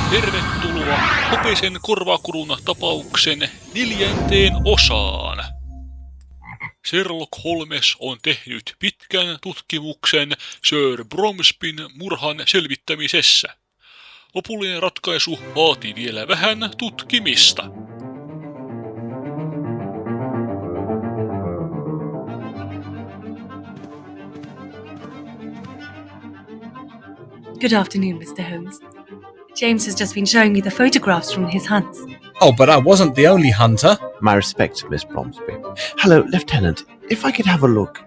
Tervetuloa Hopeisen korvakorun tapauksen 4. osaan. Sherlock Holmes on tehnyt pitkän tutkimuksen Sir Bromsbyn murhan selvittämisessä. Lopullinen ratkaisu vaati vielä vähän tutkimista. Good afternoon, Mr. Holmes. James has just been showing me the photographs from his hunts. Oh, but I wasn't the only hunter. My respects, Miss Bromsby. Hello, Lieutenant. If I could have a look.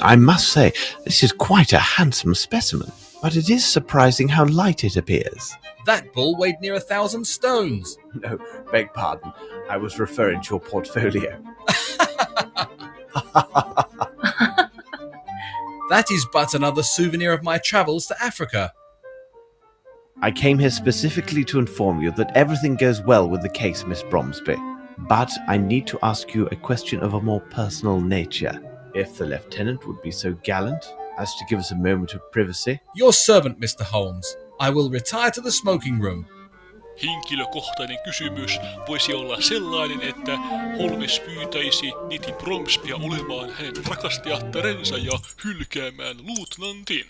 I must say, this is quite a handsome specimen, but it is surprising how light it appears. That bull weighed near 1,000 stones. No, beg pardon. I was referring to your portfolio. That is but another souvenir of my travels to Africa. I came here specifically to inform you that everything goes well with the case, Miss Bromsby. But I need to ask you a question of a more personal nature. If the Lieutenant would be so gallant as to give us a moment of privacy. Your servant, Mr. Holmes. I will retire to the smoking room. Henkilökohtainen kysymys voisi olla sellainen, että Holmes pyytäisi neiti Bromsbya olemaan hänen rakastajattarensa ja hylkäämään luutnantin.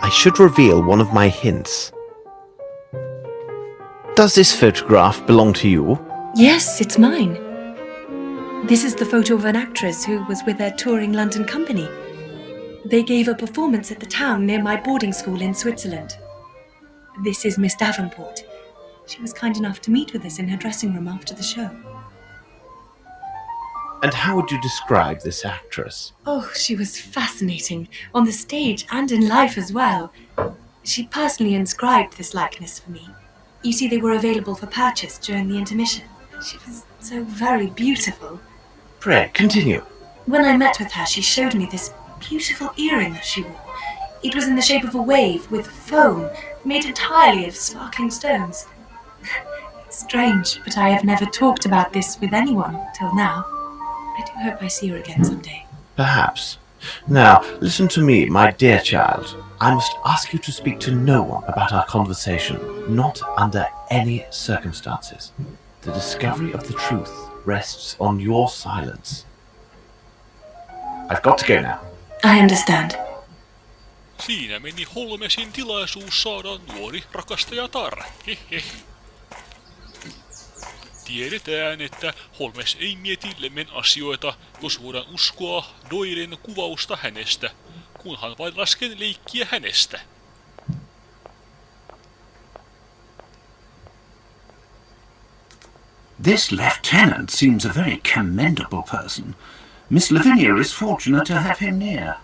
I should reveal one of my hints. Does this photograph belong to you? Yes, it's mine. This is the photo of an actress who was with their touring London company. They gave a performance at the town near my boarding school in Switzerland. This is Miss Davenport. She was kind enough to meet with us in her dressing room after the show. And how would you describe this actress? Oh, she was fascinating, on the stage and in life as well. She personally inscribed this likeness for me. You see, they were available for purchase during the intermission. She was so very beautiful. Pray, continue. When I met with her, she showed me this beautiful earring that she wore. It was in the shape of a wave with foam, made entirely of sparkling stones. It's strange, but I have never talked about this with anyone till now. I do hope I see her again someday. Perhaps. Now, listen to me, my dear child. I must ask you to speak to no one about our conversation, not under any circumstances. The discovery of the truth rests on your silence. I've got to go now. I understand. Siinä meni Holmesin tilaisuus saada nuori rakastajatar. Hehe. Tiedetään, että Holmes ei mieti lemmen asioita, jos voidaan uskoa Doylen kuvausta hänestä, kunhan vain lasken leikkiä hänestä. This lieutenant seems a very commendable person. Miss Lavinia is fortunate to have him near.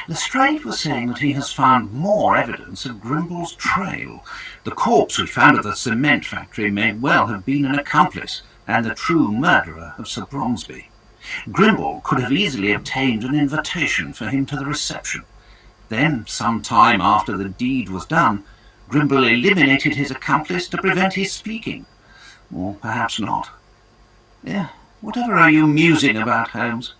Lestrade was saying that he has found more evidence of Grimble's trail. The corpse we found at the cement factory may well have been an accomplice and the true murderer of Sir Bromsby. Grimble could have easily obtained an invitation for him to the reception. Then, some time after the deed was done, Grimble eliminated his accomplice to prevent his speaking. Or perhaps not. Whatever are you musing about, Holmes?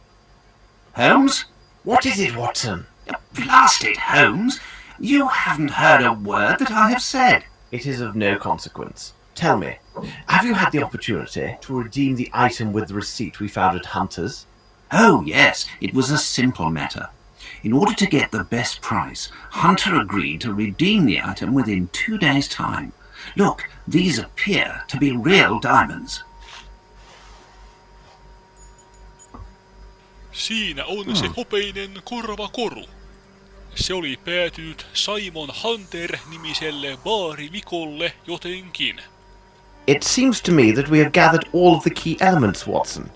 Holmes? What is it, Watson? Blast it, Holmes! You haven't heard a word that I have said. It is of no consequence. Tell me, have you had the opportunity to redeem the item with the receipt we found at Hunter's? Oh, yes, it was a simple matter. In order to get the best price, Hunter agreed to redeem the item within 2 days' time. Look, these appear to be real diamonds. Siinä on se hopeinen korvakoru. Se oli päätynyt Simon Hunter-nimiselle baarivikolle jotenkin. It seems to me that we have gathered all of the key elements, Watson.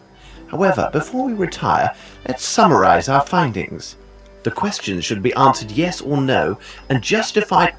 However, before we retire, let's summarize our findings. The questions should be answered yes or no, and justified.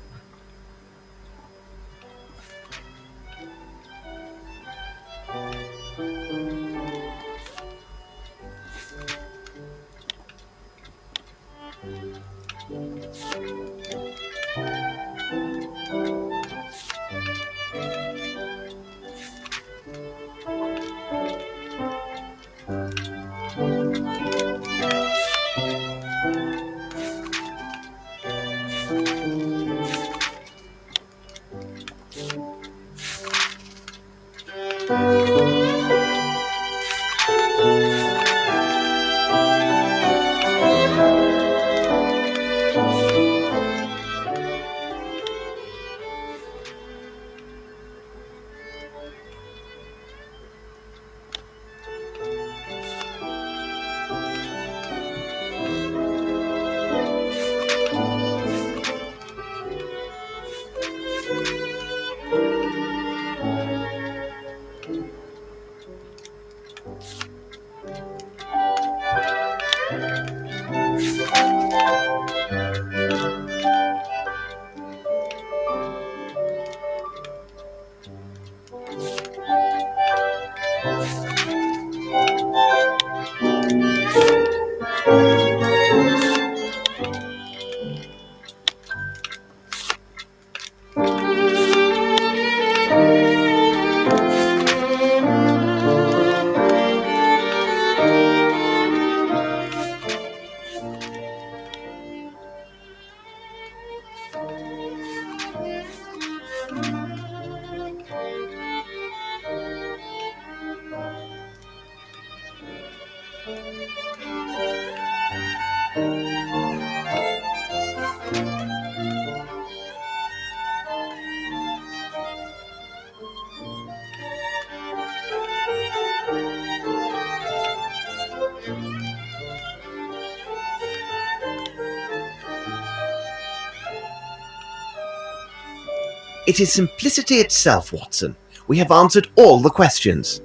It is simplicity itself, Watson. We have answered all the questions.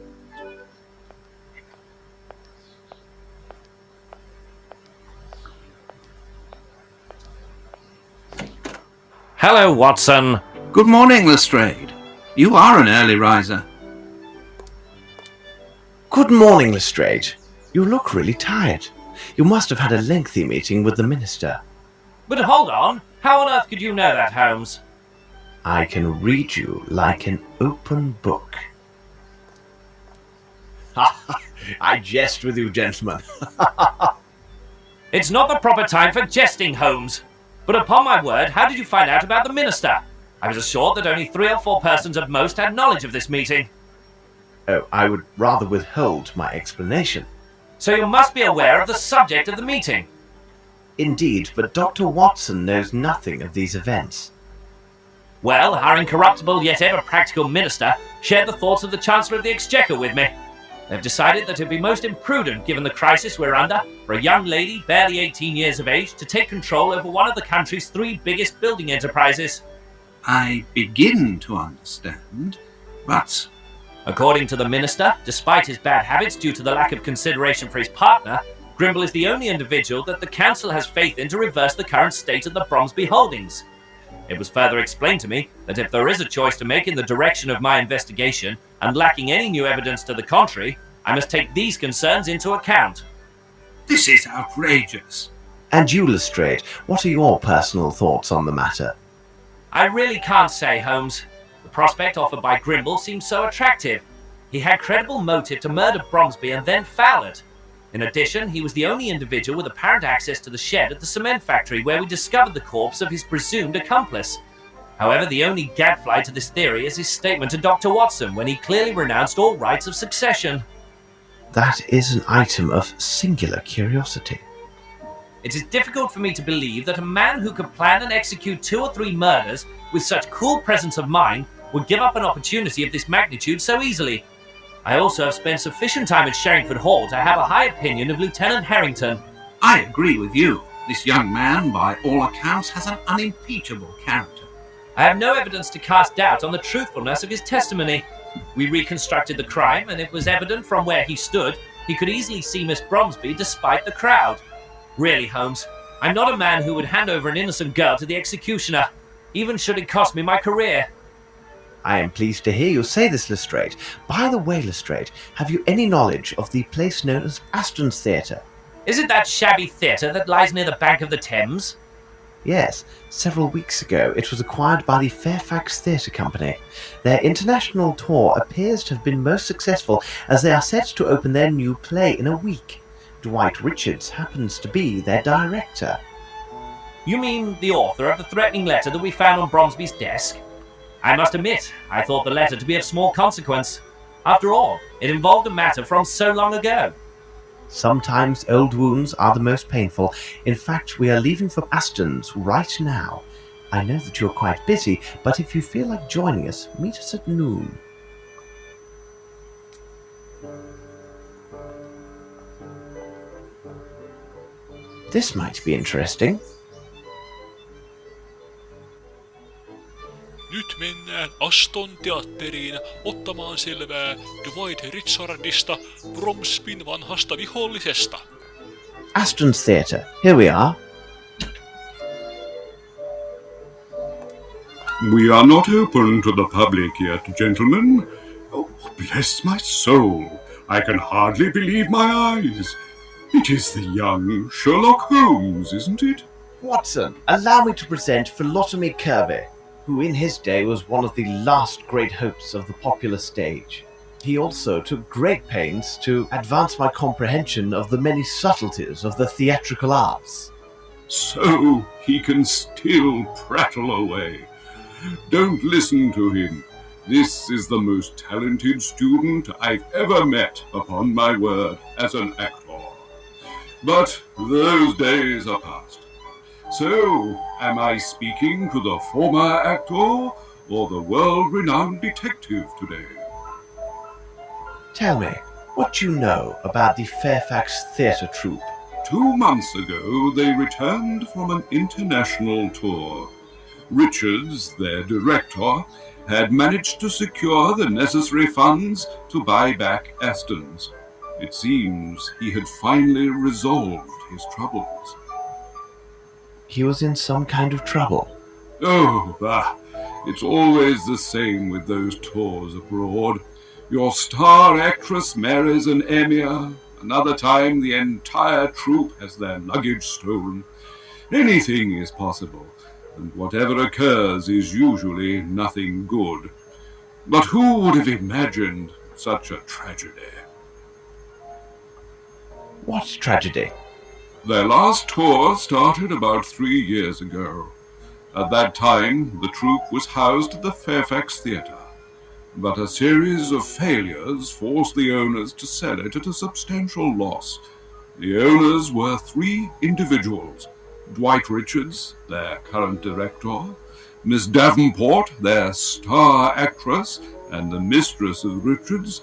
Hello, Watson. Good morning, Lestrade. You are an early riser. Good morning, Lestrade. You look really tired. You must have had a lengthy meeting with the minister. But hold on, how on earth could you know that, Holmes? I can read you like an open book. I jest with you, gentlemen. It's not the proper time for jesting, Holmes. But upon my word, how did you find out about the minister? I was assured that only 3 or 4 persons at most had knowledge of this meeting. Oh, I would rather withhold my explanation. So you must be aware of the subject of the meeting. Indeed, but Dr. Watson knows nothing of these events. Well, our incorruptible yet ever practical minister shared the thoughts of the Chancellor of the Exchequer with me. They've decided that it would be most imprudent, given the crisis we're under, for a young lady barely 18 years of age to take control over one of the country's 3 biggest building enterprises. I begin to understand, but... According to the minister, despite his bad habits due to the lack of consideration for his partner, Grimble is the only individual that the council has faith in to reverse the current state of the Bromsby holdings. It was further explained to me that if there is a choice to make in the direction of my investigation, and lacking any new evidence to the contrary, I must take these concerns into account. This is outrageous. And you, Lestrade, what are your personal thoughts on the matter? I really can't say, Holmes. The prospect offered by Grimble seems so attractive. He had credible motive to murder Bromsby and then Fowlett. In addition, he was the only individual with apparent access to the shed at the cement factory where we discovered the corpse of his presumed accomplice. However, the only gadfly to this theory is his statement to Dr. Watson when he clearly renounced all rights of succession. That is an item of singular curiosity. It is difficult for me to believe that a man who could plan and execute 2 or 3 murders with such cool presence of mind would give up an opportunity of this magnitude so easily. I also have spent sufficient time at Sherringford Hall to have a high opinion of Lieutenant Harrington. I agree with you. This young man, by all accounts, has an unimpeachable character. I have no evidence to cast doubt on the truthfulness of his testimony. We reconstructed the crime, and it was evident from where he stood he could easily see Miss Bromsby despite the crowd. Really, Holmes, I'm not a man who would hand over an innocent girl to the executioner, even should it cost me my career. I am pleased to hear you say this, Lestrade. By the way, Lestrade, have you any knowledge of the place known as Aston's Theatre? Is it that shabby theatre that lies near the bank of the Thames? Yes, several weeks ago it was acquired by the Fairfax Theatre Company. Their international tour appears to have been most successful, as they are set to open their new play in a week. Dwight Richards happens to be their director. You mean the author of the threatening letter that we found on Bromsby's desk? I must admit, I thought the letter to be of small consequence. After all, it involved a matter from so long ago. Sometimes old wounds are the most painful. In fact, we are leaving for Aston's right now. I know that you're quite busy, but if you feel like joining us, meet us at noon. This might be interesting. Nyt mennään Aston teatteriin ottamaan selvää Dwight Richardista, Bromsbyn vanhasta vihollisesta. Aston's Theatre, here we are. We are not open to the public yet, gentlemen. Oh, bless my soul, I can hardly believe my eyes. It is the young Sherlock Holmes, isn't it? Watson, allow me to present Philotomy Kirby, who in his day was one of the last great hopes of the popular stage. He also took great pains to advance my comprehension of the many subtleties of the theatrical arts. So he can still prattle away. Don't listen to him. This is the most talented student I've ever met, upon my word, as an actor. But those days are past. So, am I speaking to the former actor or the world-renowned detective today? Tell me, what you know about the Fairfax Theatre troupe? 2 months ago, they returned from an international tour. Richards, their director, had managed to secure the necessary funds to buy back Aston's. It seems he had finally resolved his troubles. He was in some kind of trouble. Oh, it's always the same with those tours abroad. Your star actress marries an emir. Another time the entire troupe has their luggage stolen. Anything is possible, and whatever occurs is usually nothing good. But who would have imagined such a tragedy? What tragedy? Their last tour started about 3 years ago. At that time, the troupe was housed at the Fairfax Theatre, but a series of failures forced the owners to sell it at a substantial loss. The owners were 3 individuals: Dwight Richards, their current director, Miss Davenport, their star actress and the mistress of Richards,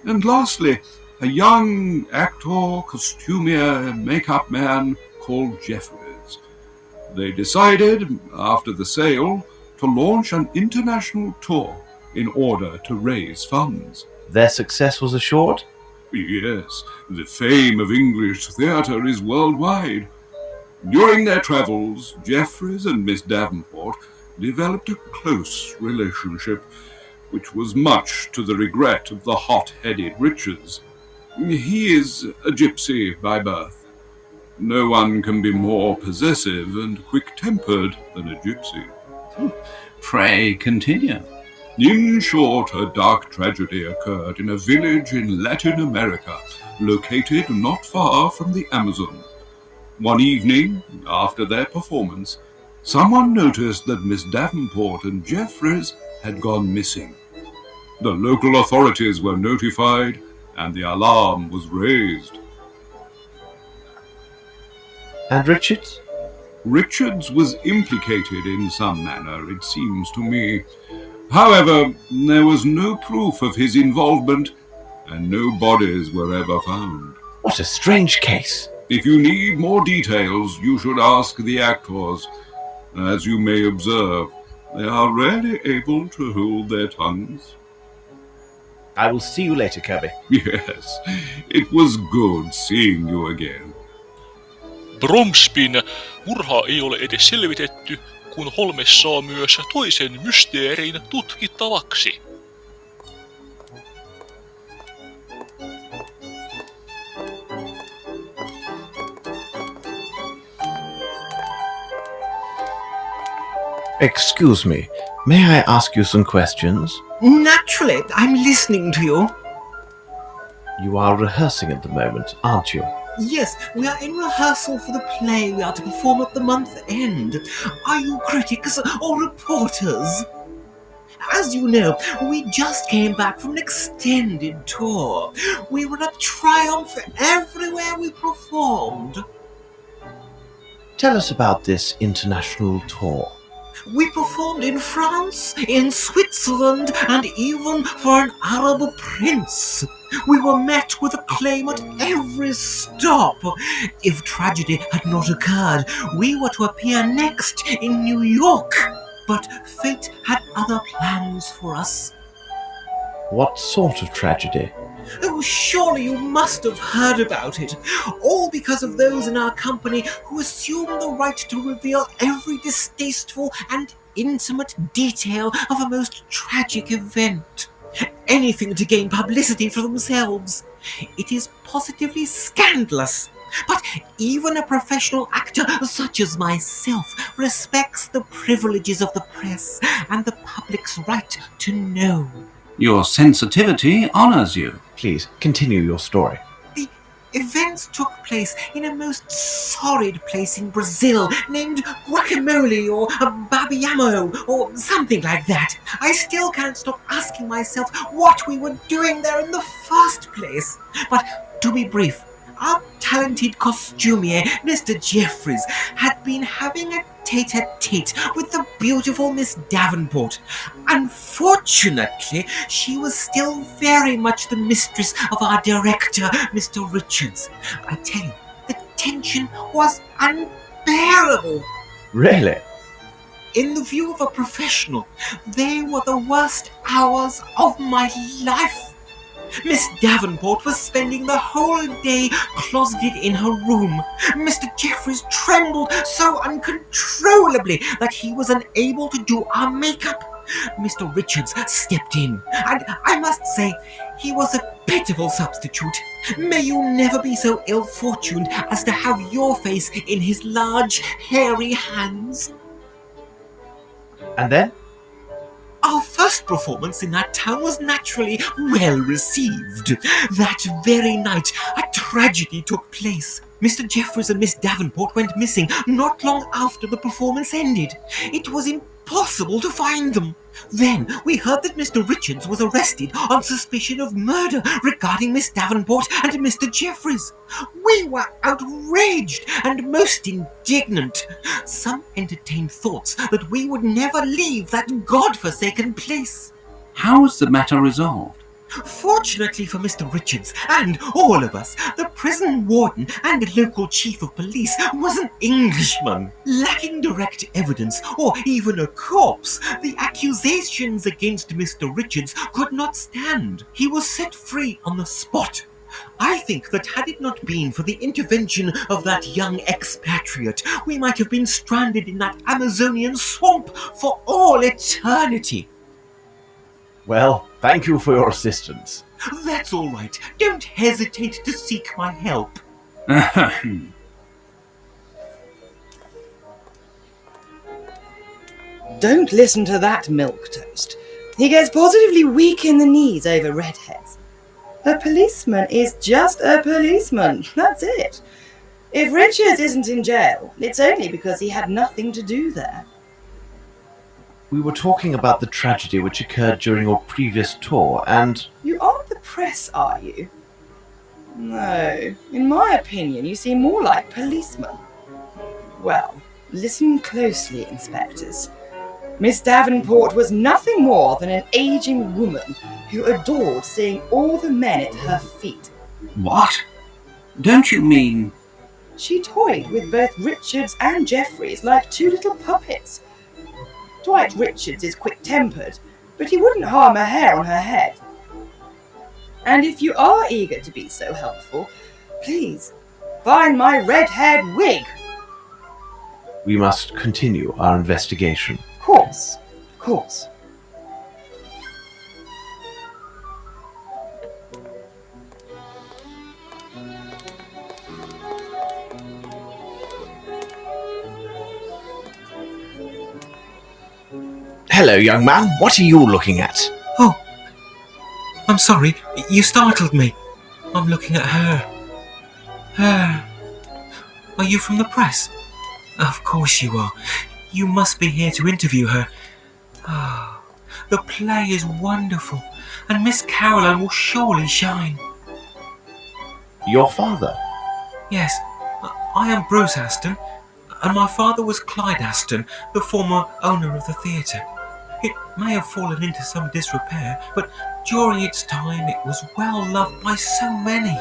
and lastly, a young actor, costumier, make-up man called Jeffries. They decided, after the sale, to launch an international tour in order to raise funds. Their success was assured? Yes, the fame of English theatre is worldwide. During their travels, Jeffries and Miss Davenport developed a close relationship, which was much to the regret of the hot-headed Richards. He is a gypsy by birth. No one can be more possessive and quick-tempered than a gypsy. Pray continue. In short, a dark tragedy occurred in a village in Latin America, located not far from the Amazon. One evening, after their performance, someone noticed that Miss Davenport and Jeffries had gone missing. The local authorities were notified, and the alarm was raised. And Richards? Richards was implicated in some manner, it seems to me. However, there was no proof of his involvement, and no bodies were ever found. What a strange case. If you need more details, you should ask the actors. As you may observe, they are rarely able to hold their tongues. I will see you later, Kirby. Yes, it was good seeing you again. Bromsbyn murhaa ei ole edes selvitetty, kun Holmes saa myös toisen mysteerin tutkittavaksi. Excuse me, may I ask you some questions? Naturally, I'm listening to you. You are rehearsing at the moment, aren't you? Yes, we are in rehearsal for the play we are to perform at the month end. Are you critics or reporters? As you know, we just came back from an extended tour. We were a triumph everywhere we performed. Tell us about this international tour. We performed in France, in Switzerland, and even for an Arab prince. We were met with acclaim at every stop. If tragedy had not occurred, we were to appear next in New York. But fate had other plans for us. What sort of tragedy? Oh, surely you must have heard about it. All because of those in our company who assumed the right to reveal every distasteful and intimate detail of a most tragic event. Anything to gain publicity for themselves. It is positively scandalous. But even a professional actor such as myself respects the privileges of the press and the public's right to know. Your sensitivity honors you. Please, continue your story. The events took place in a most sordid place in Brazil named Guacamole or Babiamo or something like that. I still can't stop asking myself what we were doing there in the first place. But to be brief, our talented costumier, Mr. Jeffries, had been having a tete-a-tete with the beautiful Miss Davenport. Unfortunately, she was still very much the mistress of our director, Mr. Richards. I tell you, the tension was unbearable. Really? in the view of a professional, they were the worst hours of my life. Miss Davenport was spending the whole day closeted in her room. Mr. Jeffreys trembled so uncontrollably that he was unable to do our makeup. Mr. Richards stepped in, and I must say, he was a pitiful substitute. May you never be so ill-fortuned as to have your face in his large, hairy hands. And then? Our first performance in that town was naturally well received. That very night, a tragedy took place. Mr. Jeffreys and Miss Davenport went missing not long after the performance ended. It was impossible to find them. Then we heard that Mr. Richards was arrested on suspicion of murder regarding Miss Davenport and Mr. Jeffreys. We were outraged and most indignant. Some entertained thoughts that we would never leave that God-forsaken place. How was the matter resolved? Fortunately for Mr. Richards and all of us, the prison warden and local chief of police was an Englishman. Lacking direct evidence or even a corpse, the accusations against Mr. Richards could not stand. He was set free on the spot. I think that had it not been for the intervention of that young expatriate, we might have been stranded in that Amazonian swamp for all eternity. Well, thank you for your assistance. That's all right. Don't hesitate to seek my help. Don't listen to that milquetoast. He gets positively weak in the knees over redheads. A policeman is just a policeman. That's it. If Richards isn't in jail, it's only because he had nothing to do there. We were talking about the tragedy which occurred during your previous tour, and... You aren't the press, are you? No. In my opinion, you seem more like policemen. Well, listen closely, inspectors. Miss Davenport was nothing more than an aging woman who adored seeing all the men at her feet. What? Don't you mean... She toyed with both Richards and Jeffreys like two little puppets. Dwight Richards is quick-tempered, but he wouldn't harm a hair on her head. And if you are eager to be so helpful, please, find my red-haired wig. We must continue our investigation. Of course. Hello, young man. What are you looking at? Oh, I'm sorry. You startled me. I'm looking at her. Her. Are you from the press? Of course you are. You must be here to interview her. Ah, the play is wonderful, and Miss Caroline will surely shine. Your father? Yes, I am Bruce Aston, and my father was Clyde Aston, the former owner of the theatre. It may have fallen into some disrepair, but during its time it was well loved by so many.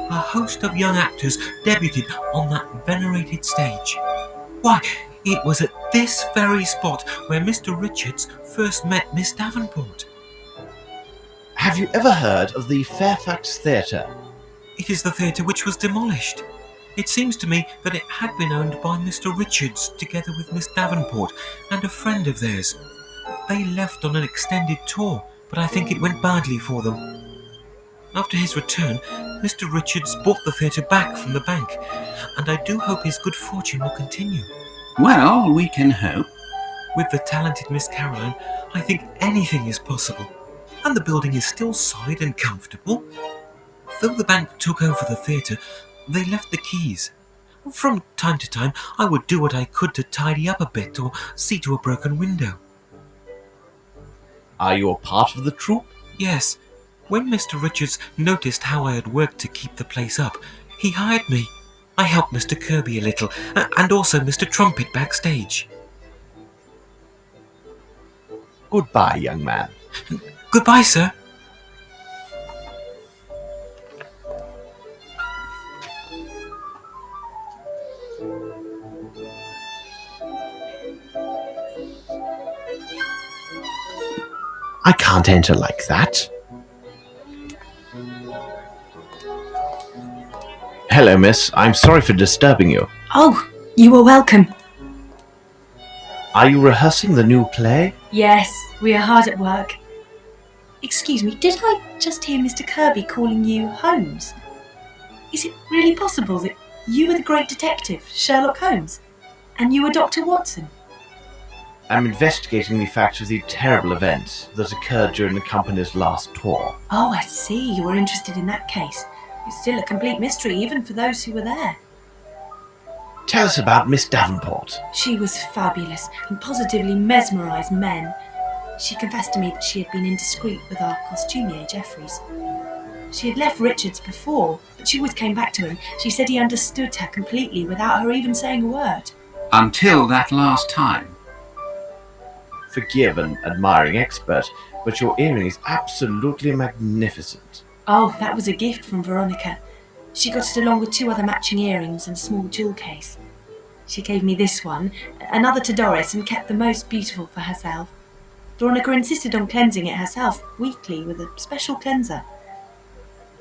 A host of young actors debuted on that venerated stage. Why, it was at this very spot where Mr. Richards first met Miss Davenport. Have you ever heard of the Fairfax Theatre? It is the theatre which was demolished. It seems to me that it had been owned by Mr. Richards together with Miss Davenport and a friend of theirs. They left on an extended tour, but I think it went badly for them. After his return, Mr. Richards bought the theatre back from the bank, and I do hope his good fortune will continue. Well, we can hope. With the talented Miss Caroline, I think anything is possible, and the building is still solid and comfortable. Though the bank took over the theatre, they left the keys. From time to time, I would do what I could to tidy up a bit or see to a broken window. Are you a part of the troupe? Yes. When Mr. Richards noticed how I had worked to keep the place up, he hired me. I helped Mr. Kirby a little, and also Mr. Trumpet backstage. Goodbye, young man. Goodbye, sir. I can't enter like that. Hello, miss. I'm sorry for disturbing you. Oh, you are welcome. Are you rehearsing the new play? Yes, we are hard at work. Excuse me, did I just hear Mr. Kirby calling you Holmes? Is it really possible that you were the great detective, Sherlock Holmes, and you were Dr. Watson? I'm investigating the facts of the terrible events that occurred during the company's last tour. Oh, I see. You were interested in that case. It's still a complete mystery, even for those who were there. Tell us about Miss Davenport. She was fabulous and positively mesmerised men. She confessed to me that she had been indiscreet with our costumier, Jeffries. She had left Richards before, but she always came back to him. She said he understood her completely without her even saying a word. Until that last time. Forgive an admiring expert, but your earring is absolutely magnificent. Oh, that was a gift from Veronica. She got it along with 2 other matching earrings and a small jewel case. She gave me this one, another to Doris, and kept the most beautiful for herself. Veronica insisted on cleansing it herself weekly with a special cleanser.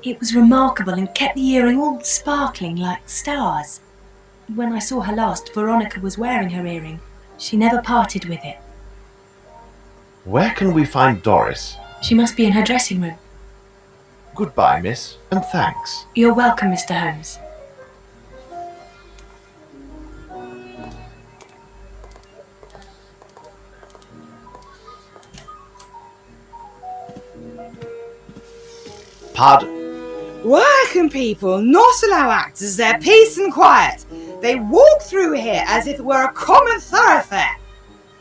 It was remarkable and kept the earring all sparkling like stars. When I saw her last, Veronica was wearing her earring. She never parted with it. Where can we find Doris? She must be in her dressing room. Goodbye, miss, and thanks. You're welcome, Mr. Holmes. Pardon? Why can people not allow actors their peace and quiet? They walk through here as if it were a common thoroughfare.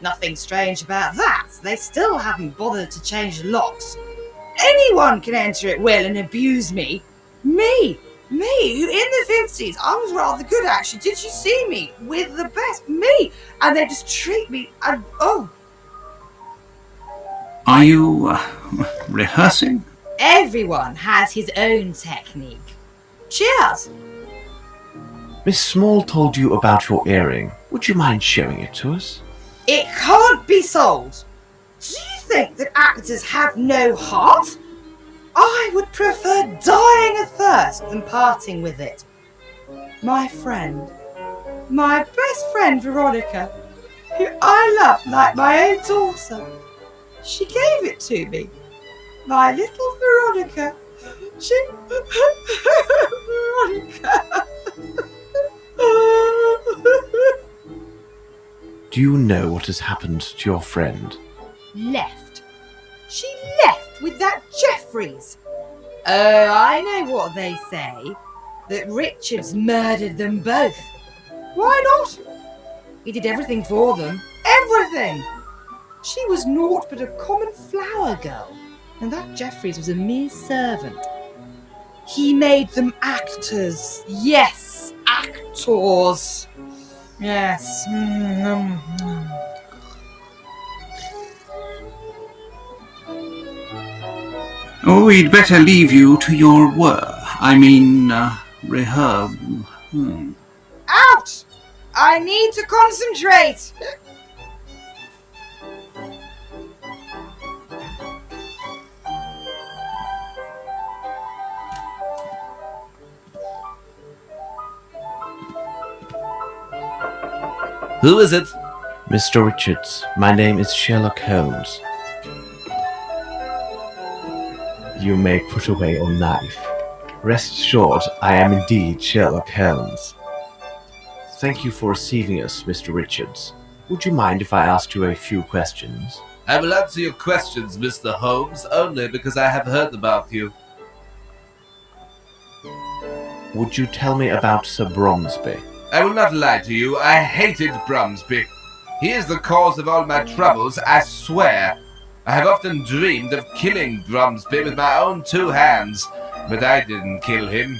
Nothing strange about that. They still haven't bothered to change the locks. Anyone can enter at will and abuse me. Me, who in the 50s, I was rather good actually. Did you see me? With the best, me. And they just treat me, and oh. Are you rehearsing? Everyone has his own technique. Cheers. Miss Small told you about your earring. Would you mind showing it to us? It can't be sold. Do you think that actors have no heart? I would prefer dying of thirst than parting with it. My friend, my best friend Veronica, who I love like my own daughter, she gave it to me. My little Veronica. Veronica. Do you know what has happened to your friend? Left. She left with that Jeffries. Oh, I know what they say. That Richards murdered them both. Why not? He did everything for them. Everything! She was naught but a common flower girl. And that Jeffries was a mere servant. He made them actors. Yes, actors. Yes. Oh, we'd better leave you to your work. Out! I need to concentrate. Who is it? Mr. Richards, my name is Sherlock Holmes. You may put away your knife. Rest assured, I am indeed Sherlock Holmes. Thank you for receiving us, Mr. Richards. Would you mind if I asked you a few questions? I will answer your questions, Mr. Holmes, only because I have heard about you. Would you tell me about Sir Bromsby? I will not lie to you, I hated Bromsby. He is the cause of all my troubles, I swear. I have often dreamed of killing Bromsby with my own 2 hands, but I didn't kill him.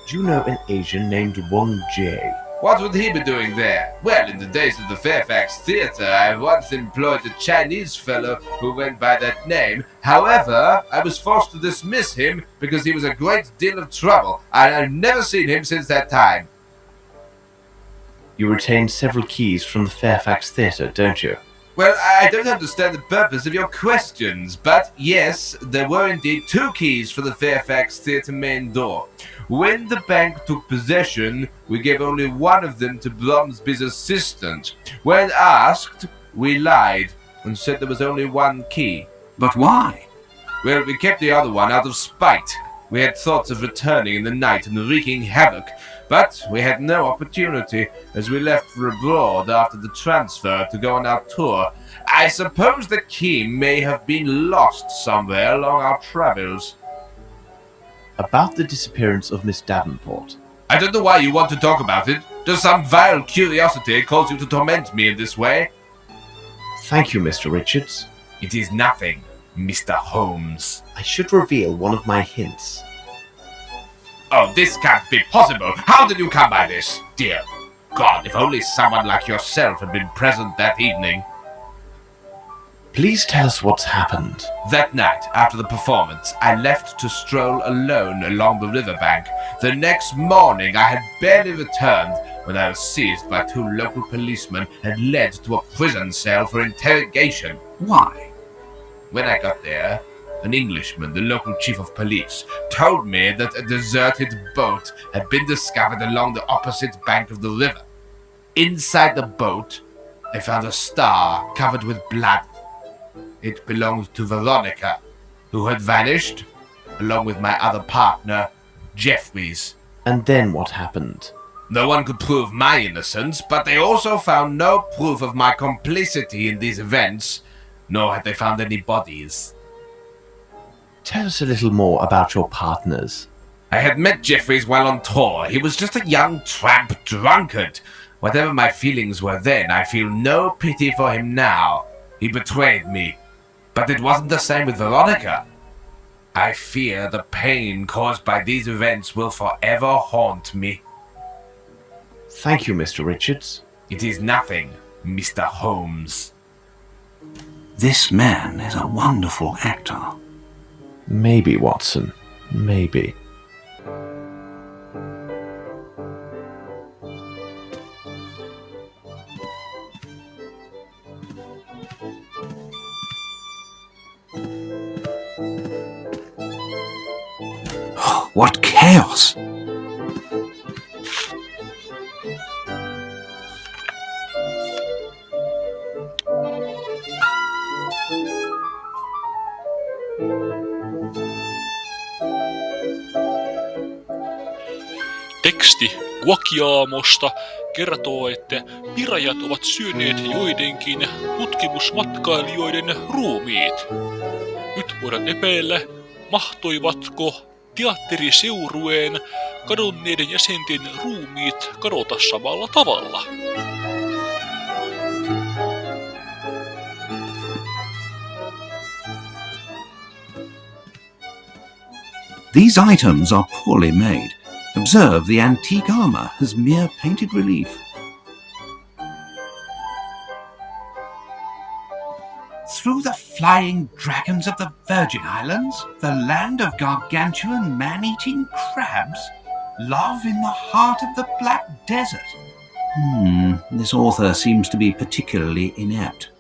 Do you know an Asian named Wang Jie? What would he be doing there? Well, in the days of the Fairfax Theatre, I once employed a Chinese fellow who went by that name. However, I was forced to dismiss him because he was a great deal of trouble, and I've never seen him since that time. You retained several keys from the Fairfax Theatre, don't you? Well, I don't understand the purpose of your questions, but yes, there were indeed 2 keys for the Fairfax Theatre main door. When the bank took possession, we gave only one of them to Bromsby's assistant. When asked, we lied and said there was only 1 key. But why? Well, we kept the other one out of spite. We had thoughts of returning in the night and wreaking havoc, but we had no opportunity, as we left for abroad after the transfer to go on our tour. I suppose the key may have been lost somewhere along our travels. About the disappearance of Miss Davenport. I don't know why you want to talk about it. Does some vile curiosity cause you to torment me in this way? Thank you, Mr. Richards. It is nothing, Mr. Holmes. I should reveal one of my hints. Oh, this can't be possible. How did you come by this? Dear God, if only someone like yourself had been present that evening. Please tell us what's happened. That night, after the performance, I left to stroll alone along the riverbank. The next morning, I had barely returned when I was seized by 2 local policemen and led to a prison cell for interrogation. Why? When I got there, an Englishman, the local chief of police, told me that a deserted boat had been discovered along the opposite bank of the river. Inside the boat, I found a star covered with blood. It belonged to Veronica, who had vanished, along with my other partner, Jeffries. And then what happened? No one could prove my innocence, but they also found no proof of my complicity in these events, nor had they found any bodies. Tell us a little more about your partners. I had met Jeffries while on tour. He was just a young tramp drunkard. Whatever my feelings were then, I feel no pity for him now. He betrayed me. But it wasn't the same with Veronica. I fear the pain caused by these events will forever haunt me. Thank you, Mr. Richards. It is nothing, Mr. Holmes. This man is a wonderful actor. Maybe, Watson. Maybe. What chaos! Teksti Guakiaamosta kertoo, että pirajat ovat syöneet joidenkin tutkimusmatkailijoiden ruumiit. Nyt voidaan epäillä, mahtoivatko teatteriseurueen kadonneiden jäsenten ruumiit kadota samalla tavalla. These items are poorly made. Observe the antique armour as mere painted relief. Through the flying dragons of the Virgin Islands, the land of gargantuan man-eating crabs, love in the heart of the Black Desert. This author seems to be particularly inept.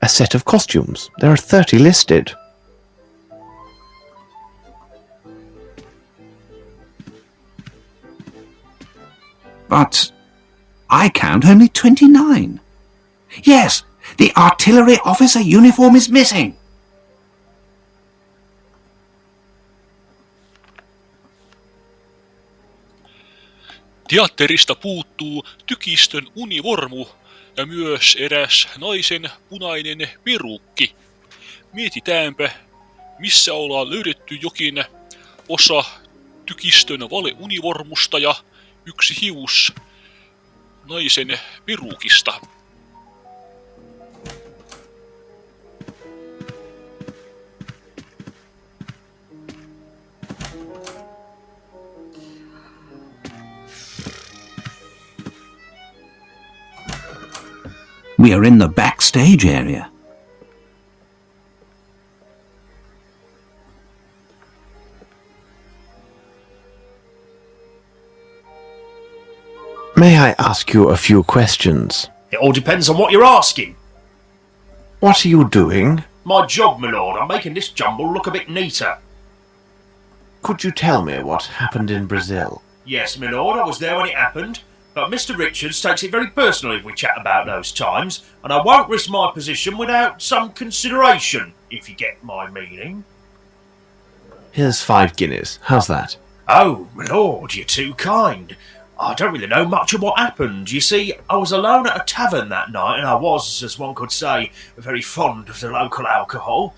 A set of costumes. There are 30 listed. But I count only 29. Yes, the artillery officer uniform is missing. Teatterista puuttuu tykistön univormu ja myös eräs naisen punainen perukki. Mietitäänpä, missä ollaan löydetty jokin osa tykistön valeunivormusta ja yksi hius naisen perukista. We are in the backstage area. May I ask you a few questions? It all depends on what you're asking. What are you doing? My job, my lord. I'm making this jumble look a bit neater. Could you tell me what happened in Brazil? Yes, my lord, I was there when it happened. But Mr. Richards takes it very personally if we chat about those times, and I won't risk my position without some consideration, if you get my meaning. Here's 5 guineas. How's that? Oh, my lord, you're too kind. I don't really know much of what happened. You see, I was alone at a tavern that night, and I was, as one could say, very fond of the local alcohol.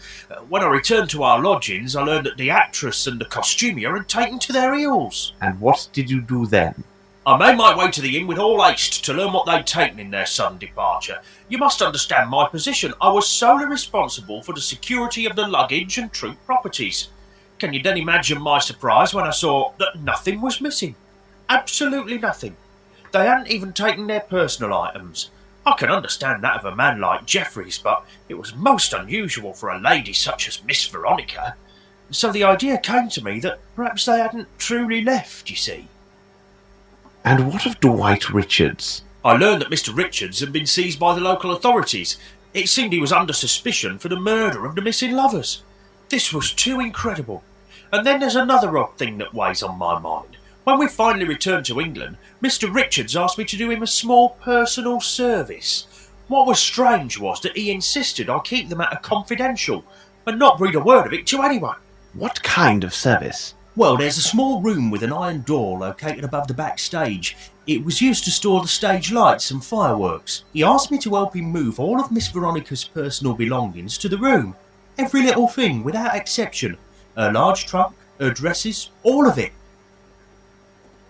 When I returned to our lodgings, I learned that the actress and the costumier had taken to their heels. And what did you do then? I made my way to the inn with all haste to learn what they'd taken in their sudden departure. You must understand my position. I was solely responsible for the security of the luggage and troop properties. Can you then imagine my surprise when I saw that nothing was missing? Absolutely nothing. They hadn't even taken their personal items. I can understand that of a man like Jeffreys, but it was most unusual for a lady such as Miss Veronica. So the idea came to me that perhaps they hadn't truly left, you see. And what of Dwight Richards? I learned that Mr. Richards had been seized by the local authorities. It seemed he was under suspicion for the murder of the missing lovers. This was too incredible. And then there's another odd thing that weighs on my mind. When we finally returned to England, Mr. Richards asked me to do him a small personal service. What was strange was that he insisted I keep the matter confidential and not breathe a word of it to anyone. What kind of service? Well, there's a small room with an iron door located above the backstage. It was used to store the stage lights and fireworks. He asked me to help him move all of Miss Veronica's personal belongings to the room. Every little thing, without exception. Her large trunk, her dresses, all of it.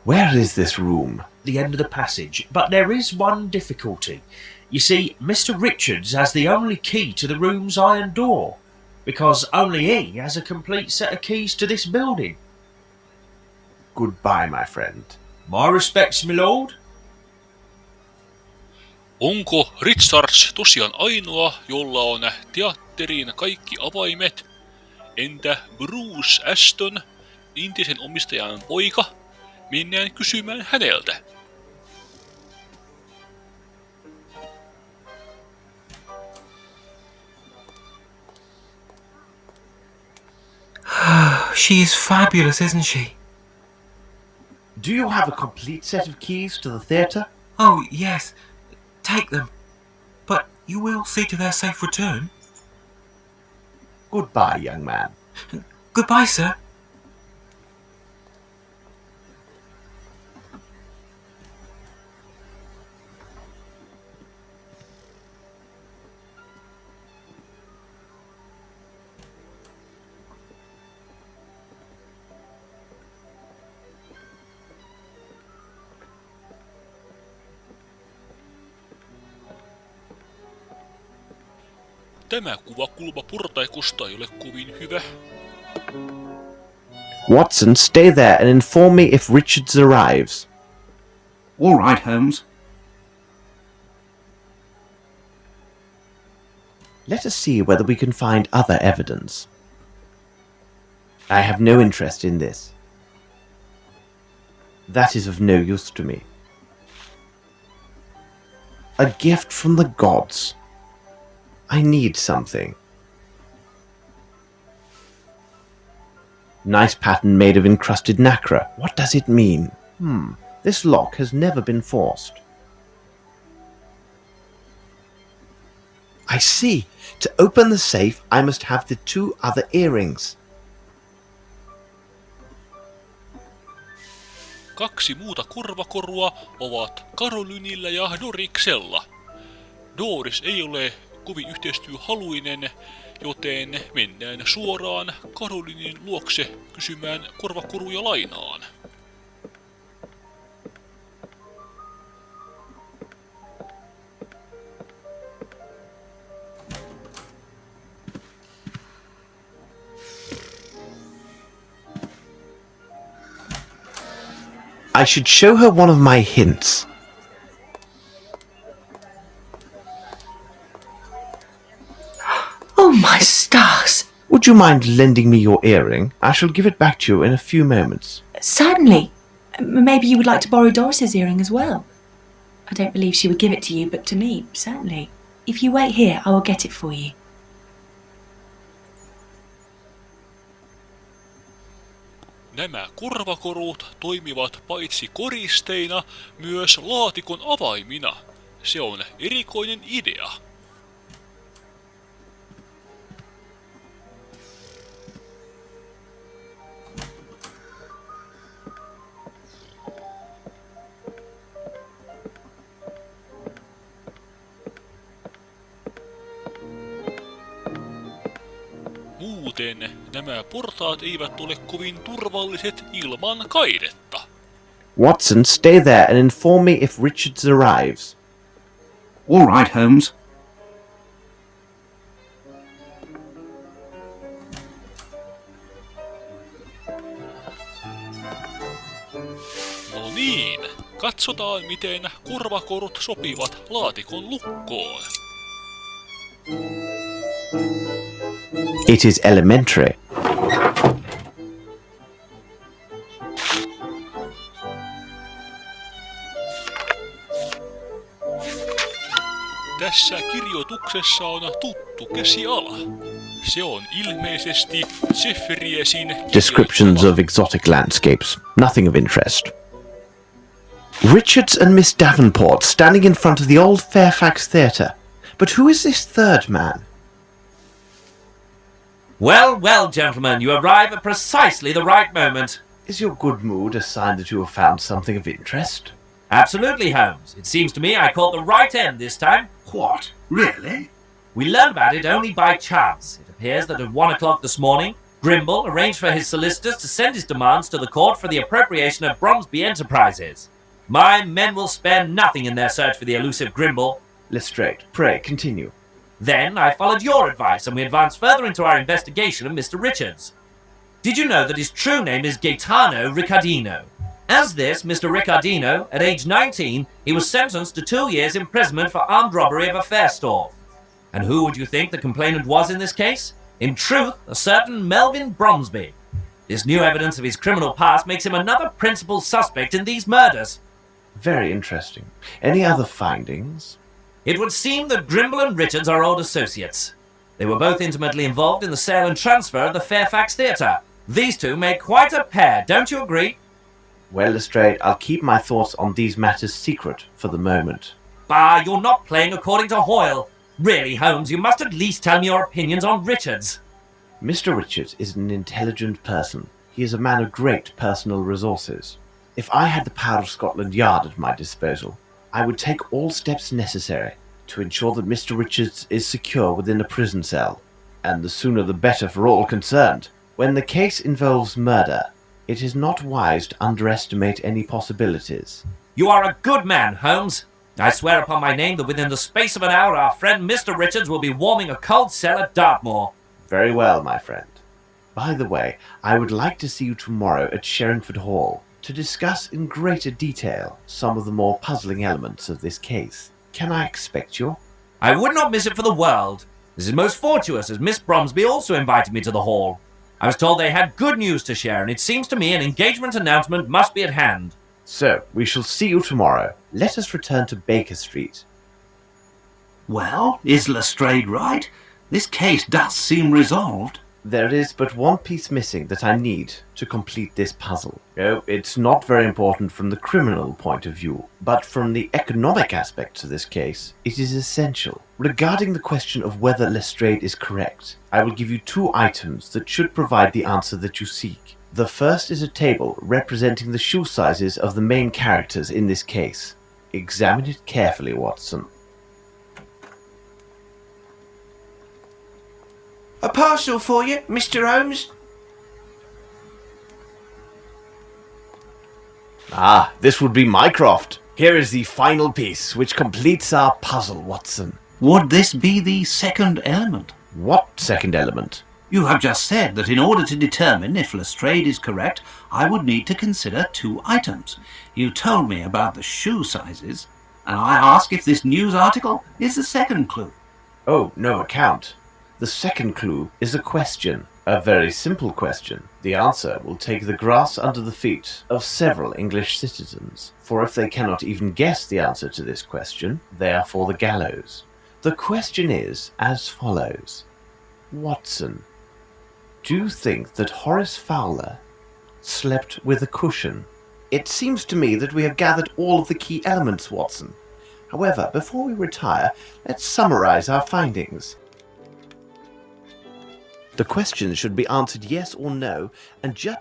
Where is this room? The end of the passage. But there is one difficulty. You see, Mr. Richards has the only key to the room's iron door, because only he has a complete set of keys to this building. Goodbye, my friend. My respects, my lord. Onko Richards tosiaan ainoa, jolla on teatteriin kaikki avaimet? Entä Bruce Ashton, entisen omistajan poika? Mennään kysymään häneltä. She is fabulous, isn't she? Do you have a complete set of keys to the theatre? Oh, yes. Take them. But you will see to their safe return. Goodbye, young man. Goodbye, sir. Tämä kuvakulma portaikosta ei ole kovin hyvä. Watson, stay there and inform me if Richards arrives. All right, Holmes. Let us see whether we can find other evidence. I have no interest in this. That is of no use to me. A gift from the gods. I need something. Nice pattern made of encrusted nacre. What does it mean? This lock has never been forced. I see. To open the safe, I must have the 2 other earrings. 2 muuta korvakorua ovat Karolynilla ja Doriksella. Doris ei ole kovin yhteistyöhaluinen, joten mennään suoraan Karolynin luokse kysymään korvakoruja lainaan. I should show her one of my hints. Oh, my stars! Would you mind lending me your earring? I shall give it back to you in a few moments. Certainly. Maybe you would like to borrow Doris's earring as well. I don't believe she would give it to you, but to me, certainly. If you wait here, I will get it for you. Nämä korvakorut toimivat paitsi koristeina, myös laatikon avaimina. Se on erikoinen idea. Muuten nämä portaat eivät ole kovin turvalliset ilman kaidetta. Watson, stay there and inform me if Richards arrives. All right, Holmes. No niin, katsotaan miten korvakorut sopivat laatikon lukkoon. It is elementary. Tässä kirjoituksessa on tuttu käsiala. Se on ilmeisesti Jefferiesin Descriptions of exotic landscapes. Nothing of interest. Richards and Miss Davenport standing in front of the old Fairfax Theatre. But who is this third man? Well, well, gentlemen, you arrive at precisely the right moment. Is your good mood a sign that you have found something of interest? Absolutely, Holmes. It seems to me I caught the right end this time. What? Really? We learned about it only by chance. It appears that at 1 o'clock this morning, Grimble arranged for his solicitors to send his demands to the court for the appropriation of Bromsby enterprises. My men will spare nothing in their search for the elusive Grimble. Lestrade, pray continue. Then I followed your advice and we advanced further into our investigation of Mr. Richards. Did you know that his true name is Gaetano Riccardino? As this Mr. Riccardino, at age 19, he was sentenced to 2 years imprisonment for armed robbery of a fair store. And who would you think the complainant was in this case? In truth, a certain Melvyn Bromsby. This new evidence of his criminal past makes him another principal suspect in these murders. Very interesting. Any other findings? It would seem that Grimble and Richards are old associates. They were both intimately involved in the sale and transfer of the Fairfax Theatre. These two make quite a pair, don't you agree? Well, Lestrade, I'll keep my thoughts on these matters secret for the moment. Bah, you're not playing according to Hoyle. Really, Holmes, you must at least tell me your opinions on Richards. Mr. Richards is an intelligent person. He is a man of great personal resources. If I had the power of Scotland Yard at my disposal, I would take all steps necessary to ensure that Mr. Richards is secure within a prison cell. And the sooner the better for all concerned. When the case involves murder, it is not wise to underestimate any possibilities. You are a good man, Holmes. I swear upon my name that within the space of an hour our friend Mr. Richards will be warming a cold cell at Dartmoor. Very well, my friend. By the way, I would like to see you tomorrow at Sherringford Hall to discuss in greater detail some of the more puzzling elements of this case. Can I expect you? I would not miss it for the world. This is most fortuitous, as Miss Bromsby also invited me to the hall. I was told they had good news to share, and it seems to me an engagement announcement must be at hand. So, we shall see you tomorrow. Let us return to Baker Street. Well, is Lestrade right? This case does seem resolved. There is but one piece missing that I need to complete this puzzle. Oh, it's not very important from the criminal point of view, but from the economic aspects of this case, it is essential. Regarding the question of whether Lestrade is correct, I will give you 2 items that should provide the answer that you seek. The first is a table representing the shoe sizes of the main characters in this case. Examine it carefully, Watson. A parcel for you, Mr. Holmes. Ah, this would be Mycroft. Here is the final piece, which completes our puzzle, Watson. Would this be the second element? What second element? You have just said that in order to determine if Lestrade is correct, I would need to consider 2 items. You told me about the shoe sizes, and I ask if this news article is the second clue. Oh, no account. The second clue is a question. A very simple question. The answer will take the grass under the feet of several English citizens, for if they cannot even guess the answer to this question, they are for the gallows. The question is as follows. Watson, do you think that Horace Fowlett slept with a cushion? It seems to me that we have gathered all of the key elements, Watson. However, before we retire, let's summarize our findings. The questions should be answered yes or no, and just...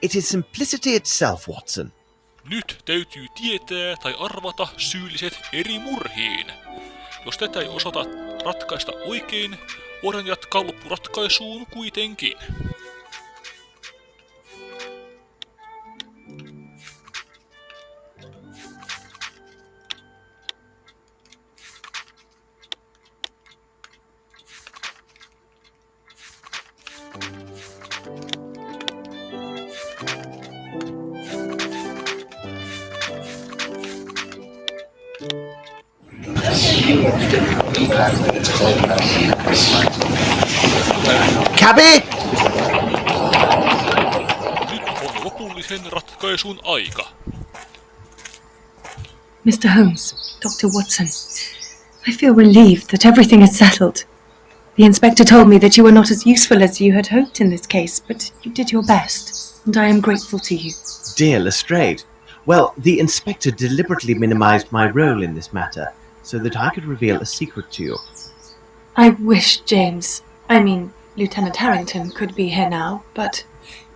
It is simplicity itself, Watson. Nyt täytyy tietää tai arvata syylliset eri murhiin. Jos tätä ei osata ratkaista oikein, voidaan jatkaa loppuratkaisuun kuitenkin. Cabby! Nyt on lopullisen ratkaisun aika. Mr. Holmes, Dr. Watson, I feel relieved that everything is settled. The inspector told me that you were not as useful as you had hoped in this case, but you did your best, and I am grateful to you. Dear Lestrade, well, the inspector deliberately minimized my role in this matter, so that I could reveal a secret to you. I wish Lieutenant Harrington could be here now, but...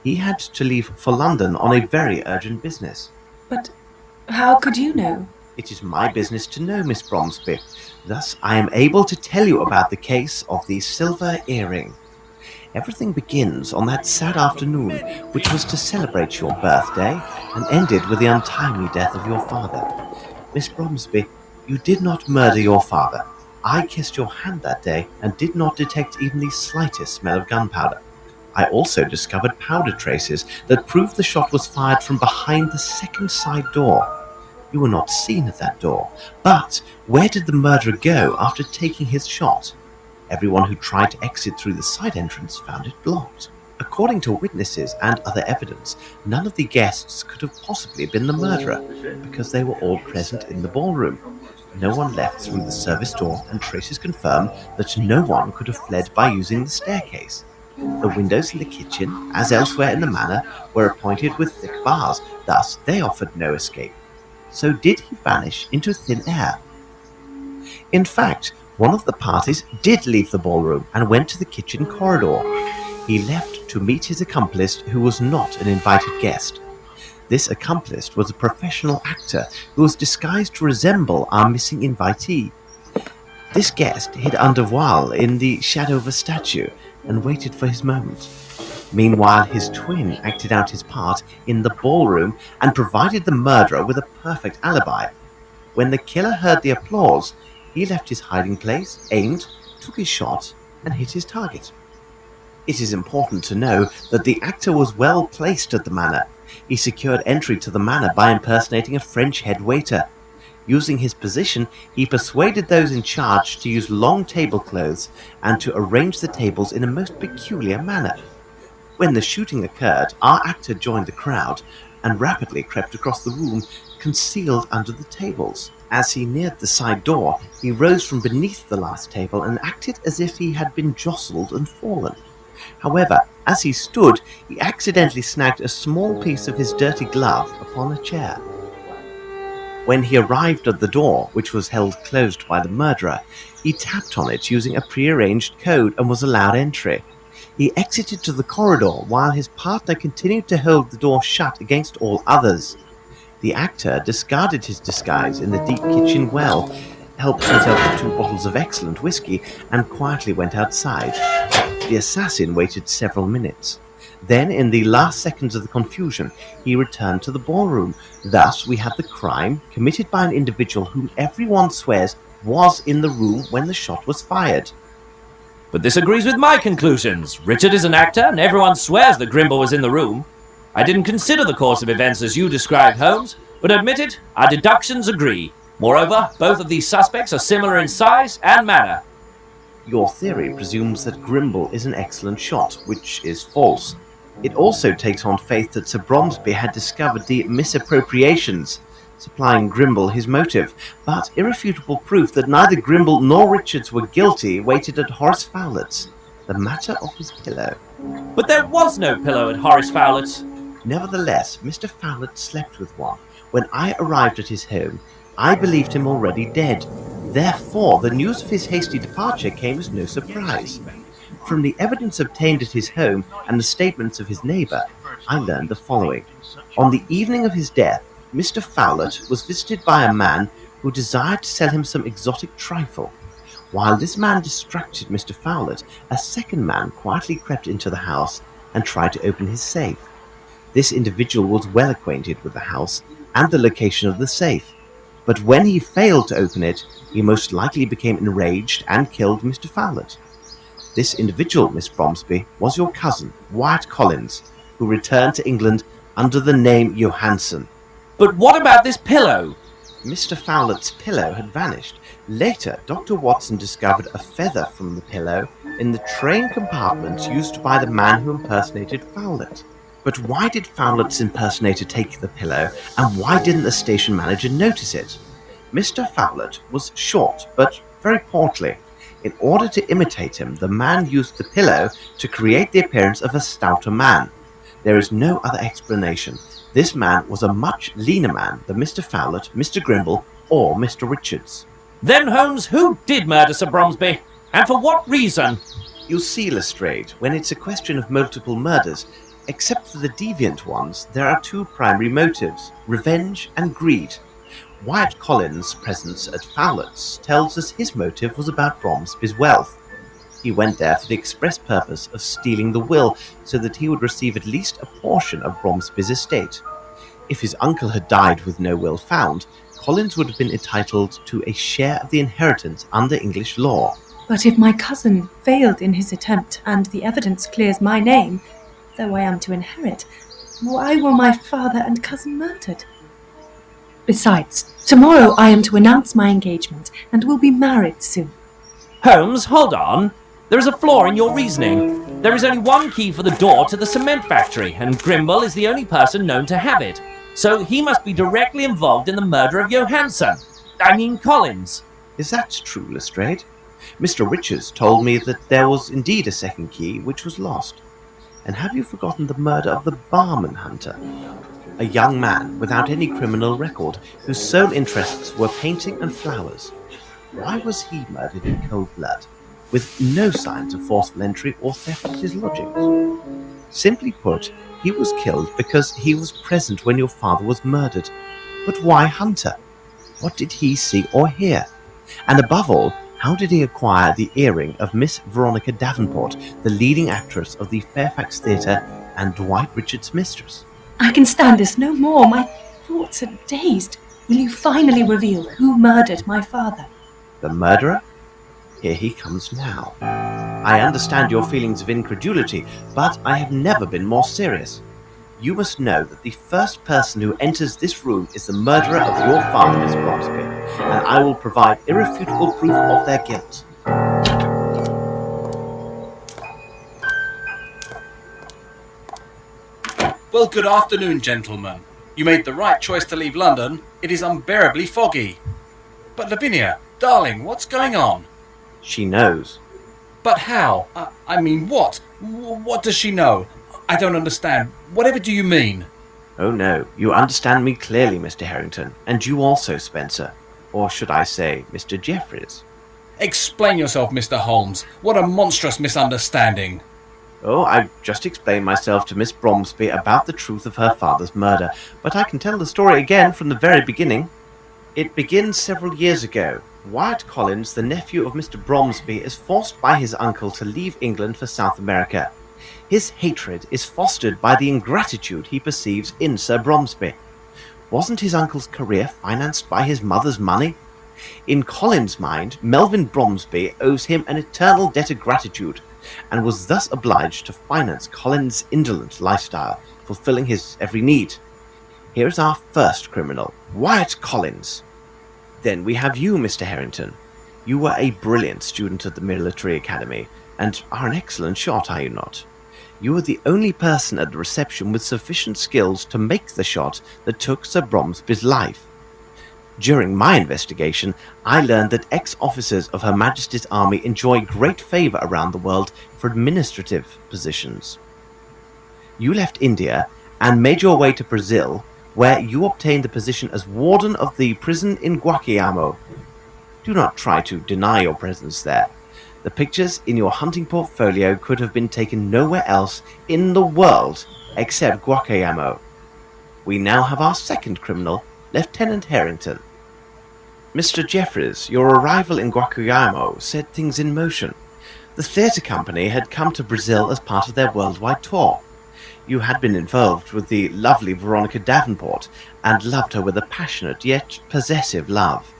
He had to leave for London on a very urgent business. But how could you know? It is my business to know, Miss Bromsby. Thus, I am able to tell you about the case of the silver earring. Everything begins on that sad afternoon, which was to celebrate your birthday, and ended with the untimely death of your father. Miss Bromsby, you did not murder your father. I kissed your hand that day and did not detect even the slightest smell of gunpowder. I also discovered powder traces that proved the shot was fired from behind the second side door. You were not seen at that door, but where did the murderer go after taking his shot? Everyone who tried to exit through the side entrance found it blocked. According to witnesses and other evidence, none of the guests could have possibly been the murderer, because they were all present in the ballroom. No one left through the service door, and traces confirm that no one could have fled by using the staircase. The windows in the kitchen, as elsewhere in the manor, were appointed with thick bars, thus they offered no escape. So did he vanish into thin air? In fact, one of the parties did leave the ballroom and went to the kitchen corridor. He left to meet his accomplice, who was not an invited guest. This accomplice was a professional actor who was disguised to resemble our missing invitee. This guest hid under voile in the shadow of a statue and waited for his moment. Meanwhile, his twin acted out his part in the ballroom and provided the murderer with a perfect alibi. When the killer heard the applause, he left his hiding place, aimed, took his shot, and hit his target. It is important to know that the actor was well placed at the manor. He secured entry to the manor by impersonating a French head waiter. Using his position, he persuaded those in charge to use long tablecloths and to arrange the tables in a most peculiar manner. When the shooting occurred, our actor joined the crowd and rapidly crept across the room, concealed under the tables. As he neared the side door, he rose from beneath the last table and acted as if he had been jostled and fallen. However, as he stood, he accidentally snagged a small piece of his dirty glove upon a chair. When he arrived at the door, which was held closed by the murderer, he tapped on it using a prearranged code and was allowed entry. He exited to the corridor while his partner continued to hold the door shut against all others. The actor discarded his disguise in the deep kitchen well, helped himself to 2 bottles of excellent whiskey, and quietly went outside. The assassin waited several minutes. Then, in the last seconds of the confusion, he returned to the ballroom. Thus, we have the crime committed by an individual whom everyone swears was in the room when the shot was fired. But this agrees with my conclusions. Richard is an actor, and everyone swears that Grimble was in the room. I didn't consider the course of events as you described, Holmes, but admit it, our deductions agree. Moreover, both of these suspects are similar in size and manner. Your theory presumes that Grimble is an excellent shot, which is false. It also takes on faith that Sir Bromsby had discovered the misappropriations, supplying Grimble his motive, but irrefutable proof that neither Grimble nor Richards were guilty waited at Horace Fowlett's, the matter of his pillow. But there was no pillow at Horace Fowlett's. Nevertheless, Mr. Fowlett slept with one. When I arrived at his home, I believed him already dead. Therefore, the news of his hasty departure came as no surprise. From the evidence obtained at his home and the statements of his neighbour, I learned the following. On the evening of his death, Mr. Fowlett was visited by a man who desired to sell him some exotic trifle. While this man distracted Mr. Fowlett, a second man quietly crept into the house and tried to open his safe. This individual was well acquainted with the house and the location of the safe, but when he failed to open it, he most likely became enraged and killed Mr. Fowlett. This individual, Miss Bromsby, was your cousin, Wyatt Collins, who returned to England under the name Johansson. But what about this pillow? Mr. Fowlett's pillow had vanished. Later, Dr. Watson discovered a feather from the pillow in the train compartment used by the man who impersonated Fowlett. But why did Fowlett's impersonator take the pillow, and why didn't the station manager notice it? Mr. Fowlett was short, but very portly. In order to imitate him, the man used the pillow to create the appearance of a stouter man. There is no other explanation. This man was a much leaner man than Mr. Fowlett, Mr. Grimble, or Mr. Richards. Then, Holmes, who did murder Sir Bromsby? And for what reason? You see, Lestrade, when it's a question of multiple murders, except for the deviant ones, there are two primary motives, revenge and greed. Wyatt Collins' presence at Fowlett's tells us his motive was about Bromsby's wealth. He went there for the express purpose of stealing the will so that he would receive at least a portion of Bromsby's estate. If his uncle had died with no will found, Collins would have been entitled to a share of the inheritance under English law. But if my cousin failed in his attempt and the evidence clears my name, though I am to inherit, why were my father and cousin murdered? Besides, tomorrow I am to announce my engagement and will be married soon. Holmes, hold on. There is a flaw in your reasoning. There is only one key for the door to the cement factory, and Grimble is the only person known to have it. So he must be directly involved in the murder of Collins. Is that true, Lestrade? Mr. Richards told me that there was indeed a second key which was lost. And have you forgotten the murder of the barman hunter? A young man without any criminal record, whose sole interests were painting and flowers. Why was he murdered in cold blood, with no signs of forceful entry or theft of his lodgings? Simply put, he was killed because he was present when your father was murdered. But why Hunter? What did he see or hear? And above all, how did he acquire the earring of Miss Veronica Davenport, the leading actress of the Fairfax Theatre and Dwight Richards' mistress? I can stand this no more. My thoughts are dazed. Will you finally reveal who murdered my father? The murderer? Here he comes now. I understand your feelings of incredulity, but I have never been more serious. You must know that the first person who enters this room is the murderer of your father, Miss Bromsby, and I will provide irrefutable proof of their guilt. Well, good afternoon, gentlemen. You made the right choice to leave London. It is unbearably foggy. But Lavinia, darling, what's going on? She knows. But how? I mean, what? What does she know? I don't understand. Whatever do you mean? Oh no, you understand me clearly, Mr. Harrington, and you also, Spencer. Or should I say, Mr. Jeffries? Explain yourself, Mr. Holmes. What a monstrous misunderstanding. Oh, I've just explained myself to Miss Bromsby about the truth of her father's murder, but I can tell the story again from the very beginning. It begins several years ago. Wyatt Collins, the nephew of Mr. Bromsby, is forced by his uncle to leave England for South America. His hatred is fostered by the ingratitude he perceives in Sir Bromsby. Wasn't his uncle's career financed by his mother's money? In Collins' mind, Melvyn Bromsby owes him an eternal debt of gratitude, and was thus obliged to finance Collins' indolent lifestyle, fulfilling his every need. Here is our first criminal, Wyatt Collins. Then we have you, Mr. Harrington. You were a brilliant student at the military academy, and are an excellent shot, are you not? You were the only person at the reception with sufficient skills to make the shot that took Sir Bromsby's life. During my investigation, I learned that ex-officers of Her Majesty's Army enjoy great favour around the world for administrative positions. You left India and made your way to Brazil, where you obtained the position as warden of the prison in Guaquiamo. Do not try to deny your presence there. The pictures in your hunting portfolio could have been taken nowhere else in the world except Guaquiamo. We now have our second criminal, Lieutenant Harrington. Mr. Jeffries, your arrival in Guaquiamo set things in motion. The theatre company had come to Brazil as part of their worldwide tour. You had been involved with the lovely Veronica Davenport, and loved her with a passionate yet possessive love.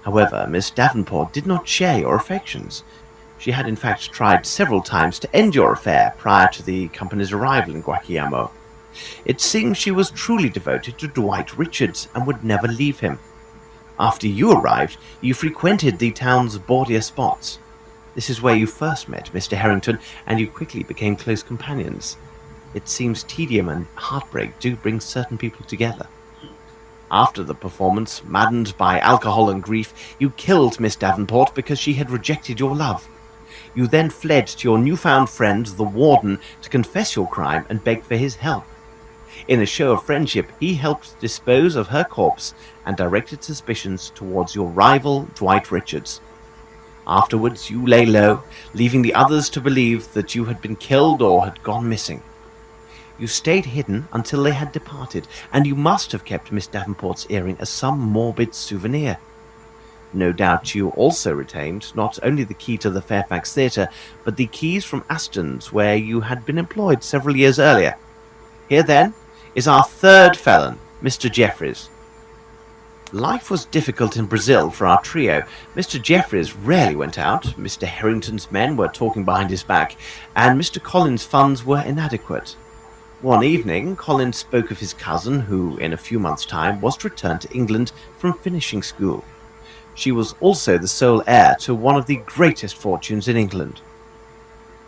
However, Miss Davenport did not share your affections. She had in fact tried several times to end your affair prior to the company's arrival in Guaquiamo. It seems she was truly devoted to Dwight Richards and would never leave him. After you arrived, you frequented the town's bawdier spots. This is where you first met Mr. Harrington, and you quickly became close companions. It seems tedium and heartbreak do bring certain people together. After the performance, maddened by alcohol and grief, you killed Miss Davenport because she had rejected your love. You then fled to your newfound friend, the warden, to confess your crime and beg for his help. In a show of friendship, he helped dispose of her corpse and directed suspicions towards your rival, Dwight Richards. Afterwards, you lay low, leaving the others to believe that you had been killed or had gone missing. You stayed hidden until they had departed, and you must have kept Miss Davenport's earring as some morbid souvenir. No doubt you also retained not only the key to the Fairfax Theatre, but the keys from Aston's, where you had been employed several years earlier. Here, then, is our third felon, Mr. Jeffreys. Life was difficult in Brazil for our trio. Mr. Jeffreys rarely went out, Mr. Harrington's men were talking behind his back, and Mr. Collins' funds were inadequate. One evening, Collins spoke of his cousin, who, in a few months' time, was to return to England from finishing school. She was also the sole heir to one of the greatest fortunes in England.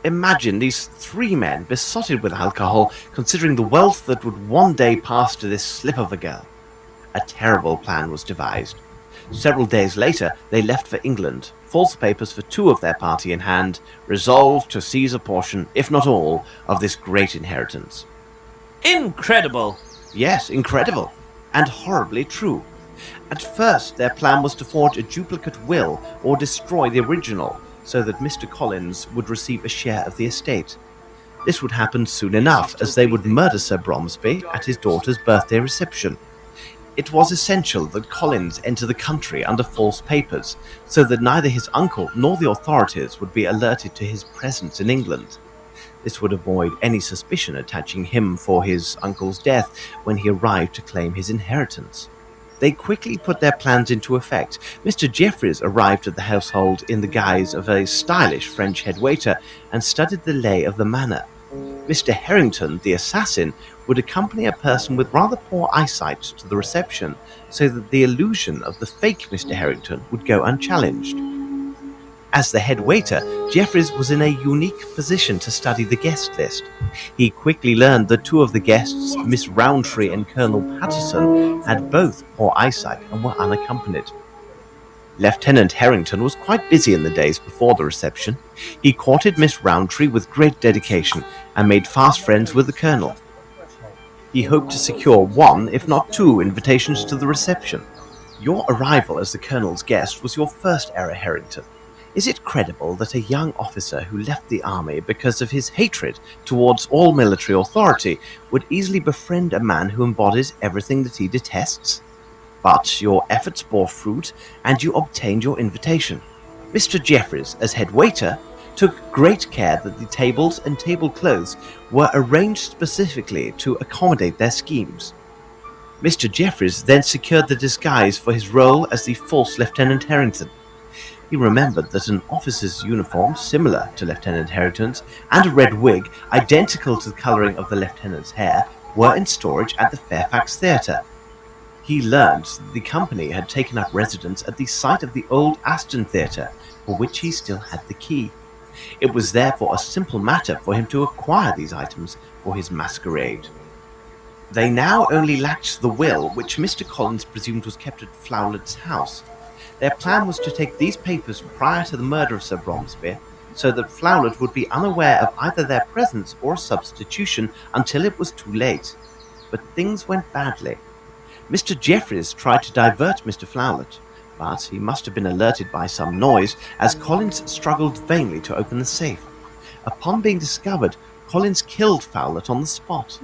Imagine these three men besotted with alcohol, considering the wealth that would one day pass to this slip of a girl. A terrible plan was devised. Several days later, they left for England, false papers for two of their party in hand, resolved to seize a portion, if not all, of this great inheritance. Incredible! Yes, incredible, and horribly true. At first, their plan was to forge a duplicate will or destroy the original, so that Mr. Collins would receive a share of the estate. This would happen soon enough, as they would murder Sir Bromsby at his daughter's birthday reception. It was essential that Collins enter the country under false papers, so that neither his uncle nor the authorities would be alerted to his presence in England. This would avoid any suspicion attaching him for his uncle's death when he arrived to claim his inheritance. They quickly put their plans into effect. Mr. Jeffreys arrived at the household in the guise of a stylish French head waiter and studied the lay of the manor. Mr. Harrington, the assassin, would accompany a person with rather poor eyesight to the reception, so that the illusion of the fake Mr. Harrington would go unchallenged. As the head waiter, Jeffreys was in a unique position to study the guest list. He quickly learned that two of the guests, Miss Rowntree and Colonel Pattison, had both poor eyesight and were unaccompanied. Lieutenant Harrington was quite busy in the days before the reception. He courted Miss Rowntree with great dedication and made fast friends with the Colonel. He hoped to secure one, if not two, invitations to the reception. Your arrival as the Colonel's guest was your first error, Harrington. Is it credible that a young officer who left the army because of his hatred towards all military authority would easily befriend a man who embodies everything that he detests? But your efforts bore fruit, and you obtained your invitation. Mr. Jeffreys, as head waiter, took great care that the tables and tablecloths were arranged specifically to accommodate their schemes. Mr. Jeffreys then secured the disguise for his role as the false Lieutenant Harrington. He remembered that an officer's uniform, similar to Lieutenant Harrington's, and a red wig, identical to the colouring of the lieutenant's hair, were in storage at the Fairfax Theatre. He learned that the company had taken up residence at the site of the old Aston Theatre, for which he still had the key. It was therefore a simple matter for him to acquire these items for his masquerade. They now only lacked the will, which Mr. Collins presumed was kept at Fowlett's house. Their plan was to take these papers prior to the murder of Sir Bromsby, so that Fowlett would be unaware of either their presence or substitution until it was too late. But things went badly. Mr. Jeffreys tried to divert Mr. Fowlett, but he must have been alerted by some noise, as Collins struggled vainly to open the safe. Upon being discovered, Collins killed Fowlett on the spot.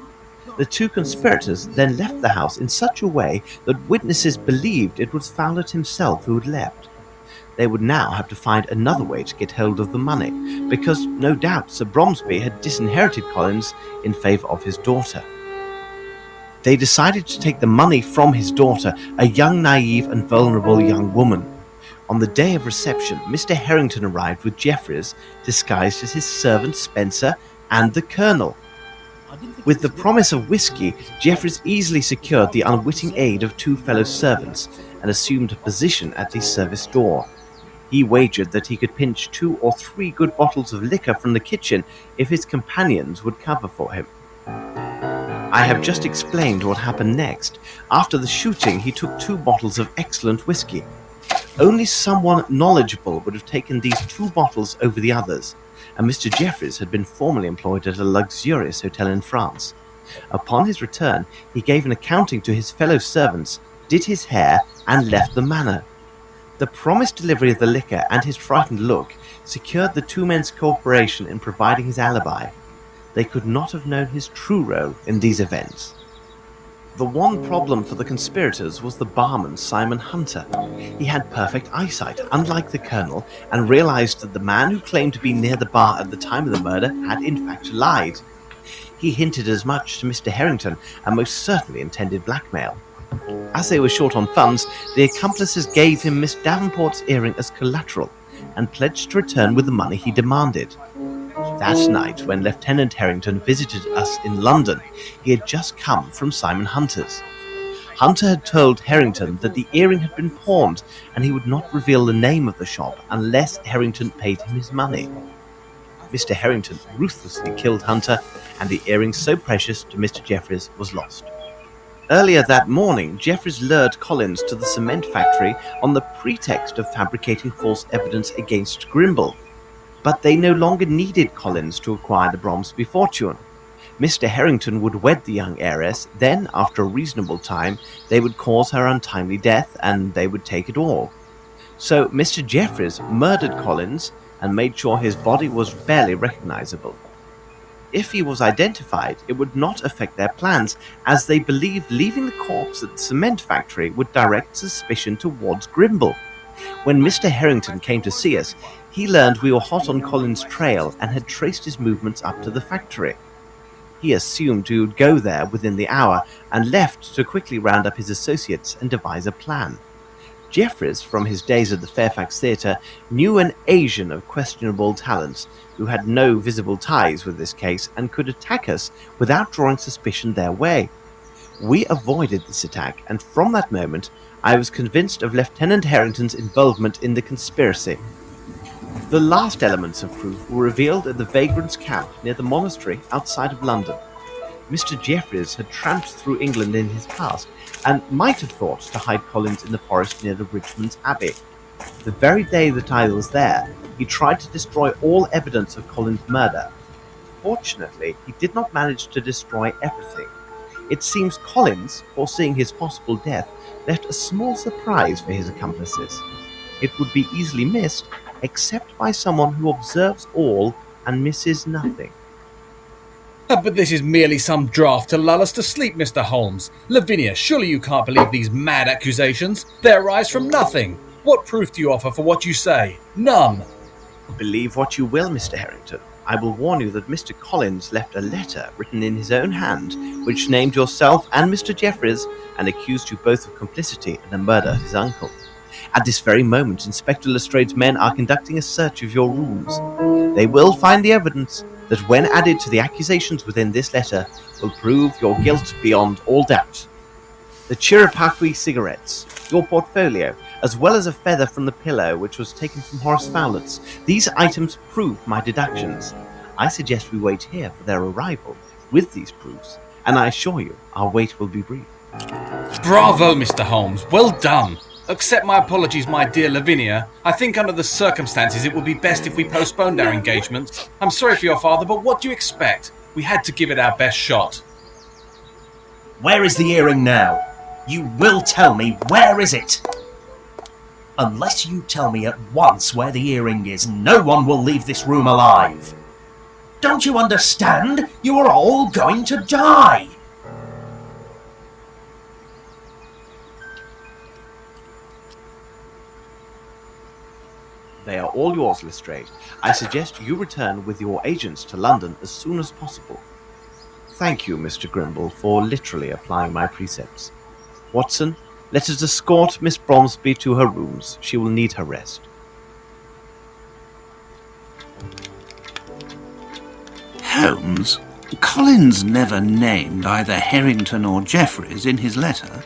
The two conspirators then left the house in such a way that witnesses believed it was Fowlett himself who had left. They would now have to find another way to get hold of the money, because no doubt Sir Bromsby had disinherited Collins in favour of his daughter. They decided to take the money from his daughter, a young, naive and vulnerable young woman. On the day of reception, Mr. Harrington arrived with Jeffreys, disguised as his servant Spencer and the Colonel. With the promise of whiskey, Jeffreys easily secured the unwitting aid of two fellow servants and assumed a position at the service door. He wagered that he could pinch 2 or 3 good bottles of liquor from the kitchen if his companions would cover for him. I have just explained what happened next. After the shooting, he took 2 bottles of excellent whiskey. Only someone knowledgeable would have taken these 2 bottles over the others, and Mr. Jeffreys had been formerly employed at a luxurious hotel in France. Upon his return, he gave an accounting to his fellow servants, did his hair, and left the manor. The promised delivery of the liquor and his frightened look secured the two men's cooperation in providing his alibi. They could not have known his true role in these events. The one problem for the conspirators was the barman Simon Hunter. He had perfect eyesight, unlike the colonel, and realized that the man who claimed to be near the bar at the time of the murder had in fact lied. He hinted as much to Mr. Harrington and most certainly intended blackmail. As they were short on funds, the accomplices gave him Miss Davenport's earring as collateral and pledged to return with the money he demanded. That night, when Lieutenant Harrington visited us in London, he had just come from Simon Hunter's. Hunter had told Harrington that the earring had been pawned and he would not reveal the name of the shop unless Harrington paid him his money. Mr. Harrington ruthlessly killed Hunter, and the earring so precious to Mr. Jeffreys was lost. Earlier that morning, Jeffreys lured Collins to the cement factory on the pretext of fabricating false evidence against Grimble. But they no longer needed Collins to acquire the Bromsby fortune. Mr. Harrington would wed the young heiress, then, after a reasonable time, they would cause her untimely death, and they would take it all. So Mr. Jeffreys murdered Collins and made sure his body was barely recognizable. If he was identified, it would not affect their plans, as they believed leaving the corpse at the cement factory would direct suspicion towards Grimble. When Mr. Harrington came to see us, he learned we were hot on Collins' trail and had traced his movements up to the factory. He assumed we would go there within the hour and left to quickly round up his associates and devise a plan. Jeffreys, from his days at the Fairfax Theatre, knew an Asian of questionable talents who had no visible ties with this case and could attack us without drawing suspicion their way. We avoided this attack, and from that moment I was convinced of Lieutenant Harrington's involvement in the conspiracy. The last elements of proof were revealed at the vagrants' camp near the monastery outside of London. Mr. Jeffreys had tramped through England in his past and might have thought to hide Collins in the forest near the Richmond's Abbey. The very day that I was there, he tried to destroy all evidence of Collins' murder. Fortunately, he did not manage to destroy everything. It seems Collins, foreseeing his possible death, left a small surprise for his accomplices. It would be easily missed, except by someone who observes all and misses nothing. But this is merely some draft to lull us to sleep, Mr. Holmes. Lavinia, surely you can't believe these mad accusations? They arise from nothing. What proof do you offer for what you say? None. Believe what you will, Mr. Harrington. I will warn you that Mr. Collins left a letter written in his own hand, which named yourself and Mr. Jeffreys and accused you both of complicity in the murder of his uncle. At this very moment, Inspector Lestrade's men are conducting a search of your rooms. They will find the evidence that, when added to the accusations within this letter, will prove your guilt beyond all doubt. The Chirapaqui cigarettes, your portfolio, as well as a feather from the pillow which was taken from Horace Fowlett's. These items prove my deductions. I suggest we wait here for their arrival with these proofs, and I assure you our wait will be brief. Bravo, Mr. Holmes. Well done. Accept my apologies, my dear Lavinia. I think under the circumstances it would be best if we postponed our engagement. I'm sorry for your father, but what do you expect? We had to give it our best shot. Where is the earring now? You will tell me, where is it? Unless you tell me at once where the earring is, no one will leave this room alive. Don't you understand? You are all going to die. They are all yours, Lestrade. I suggest you return with your agents to London as soon as possible. Thank you, Mr. Grimble, for literally applying my precepts. Watson, let us escort Miss Bromsby to her rooms. She will need her rest. Holmes? Collins never named either Harrington or Jeffreys in his letter.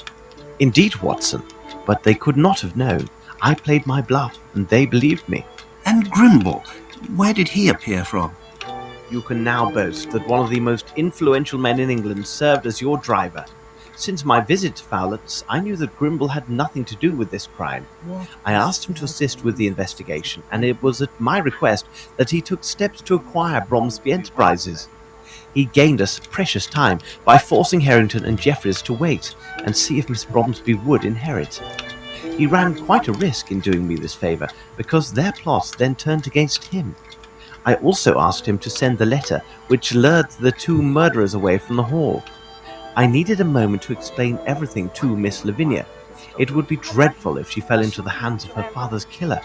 Indeed, Watson, but they could not have known. I played my bluff, and they believed me. And Grimble, where did he appear from? You can now boast that one of the most influential men in England served as your driver. Since my visit to Fowlett's, I knew that Grimble had nothing to do with this crime. I asked him to assist with the investigation, and it was at my request that he took steps to acquire Bromsby Enterprises. He gained us precious time by forcing Harrington and Jeffreys to wait and see if Miss Bromsby would inherit. He ran quite a risk in doing me this favour, because their plots then turned against him. I also asked him to send the letter which lured the two murderers away from the hall. I needed a moment to explain everything to Miss Lavinia. It would be dreadful if she fell into the hands of her father's killer.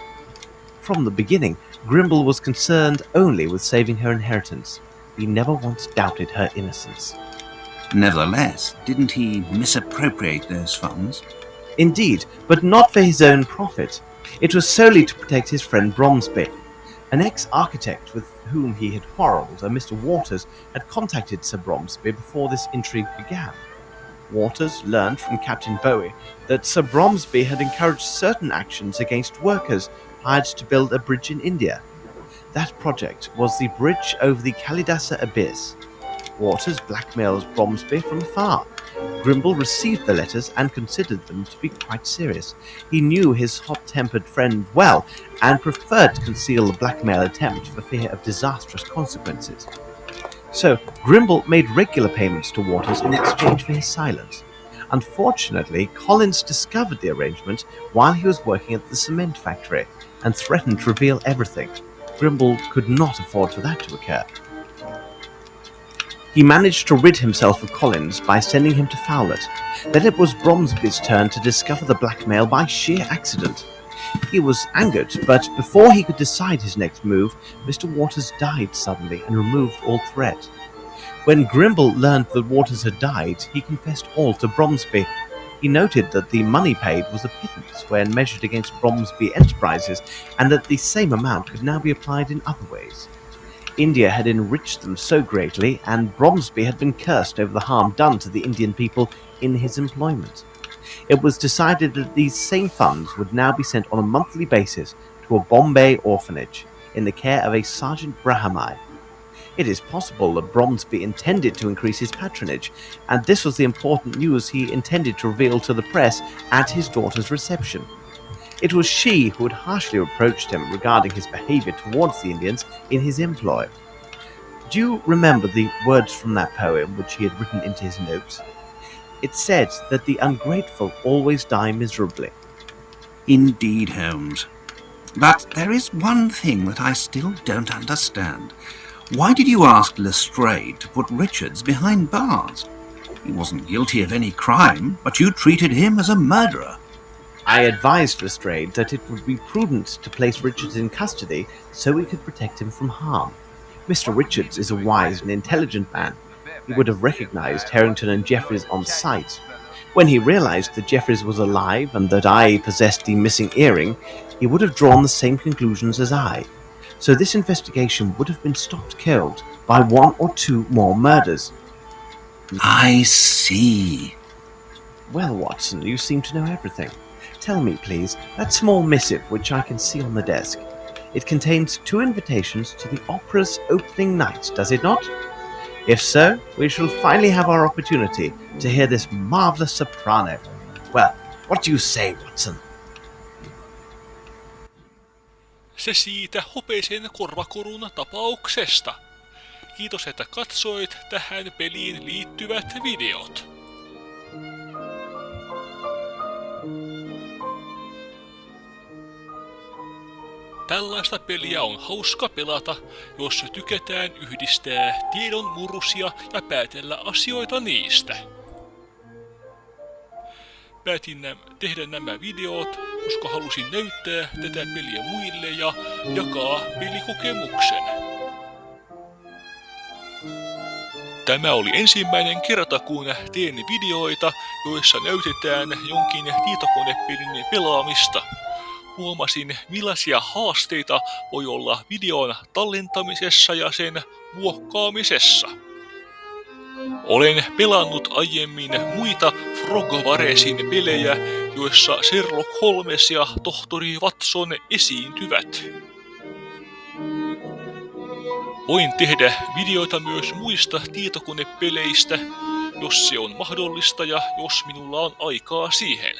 From the beginning, Grimble was concerned only with saving her inheritance. He never once doubted her innocence. Nevertheless, didn't he misappropriate those funds? Indeed, but not for his own profit. It was solely to protect his friend Bromsby. An ex-architect with whom he had quarrelled, a Mr. Waters, had contacted Sir Bromsby before this intrigue began. Waters learned from Captain Bowie that Sir Bromsby had encouraged certain actions against workers hired to build a bridge in India. That project was the bridge over the Kalidasa Abyss. Waters blackmailed Bromsby from afar. Grimble received the letters and considered them to be quite serious. He knew his hot-tempered friend well and preferred to conceal the blackmail attempt for fear of disastrous consequences. So, Grimble made regular payments to Waters in exchange for his silence. Unfortunately, Collins discovered the arrangement while he was working at the cement factory and threatened to reveal everything. Grimble could not afford for that to occur. He managed to rid himself of Collins by sending him to Fowlett. Then it was Bromsby's turn to discover the blackmail by sheer accident. He was angered, but before he could decide his next move, Mr. Waters died suddenly and removed all threat. When Grimble learned that Waters had died, he confessed all to Bromsby. He noted that the money paid was a pittance when measured against Bromsby enterprises, and that the same amount could now be applied in other ways. India had enriched them so greatly, and Bromsby had been cursed over the harm done to the Indian people in his employment. It was decided that these same funds would now be sent on a monthly basis to a Bombay orphanage in the care of a Sergeant Brahmai. It is possible that Bromsby intended to increase his patronage, and this was the important news he intended to reveal to the press at his daughter's reception. It was she who had harshly reproached him regarding his behaviour towards the Indians in his employ. Do you remember the words from that poem which he had written into his notes? It said that the ungrateful always die miserably. Indeed, Holmes. But there is one thing that I still don't understand. Why did you ask Lestrade to put Richards behind bars? He wasn't guilty of any crime, but you treated him as a murderer. I advised Lestrade that it would be prudent to place Richards in custody so we could protect him from harm. Mr. Richards is a wise and intelligent man. He would have recognized Harrington and Jeffries on sight. When he realized that Jeffries was alive and that I possessed the missing earring, he would have drawn the same conclusions as I. So this investigation would have been stopped cold by one or two more murders. I see. Well, Watson, you seem to know everything. Tell me, please, that small missive which I can see on the desk. It contains 2 invitations to the opera's opening night, does it not? If so, we shall finally have our opportunity to hear this marvellous soprano. Well, what do you say, Watson? Se siitä Hopeisen korvakorun tapauksesta. Kiitos, että katsoit tähän peliin liittyvät videot. Tällaista peliä on hauska pelata, jos tykätään yhdistää tiedon murusia ja päätellä asioita niistä. Päätin tehdä nämä videot, koska halusin näyttää tätä peliä muille ja jakaa pelikokemuksen. Tämä oli ensimmäinen kerta, kun teen videoita, joissa näytetään jonkin tietokonepelin pelaamista. Huomasin, millaisia haasteita voi olla videon tallentamisessa ja sen muokkaamisessa. Olen pelannut aiemmin muita Frogvaresin pelejä, joissa Sherlock Holmes ja tohtori Watson esiintyvät. Voin tehdä videoita myös muista tietokonepeleistä, jos se on mahdollista ja jos minulla on aikaa siihen.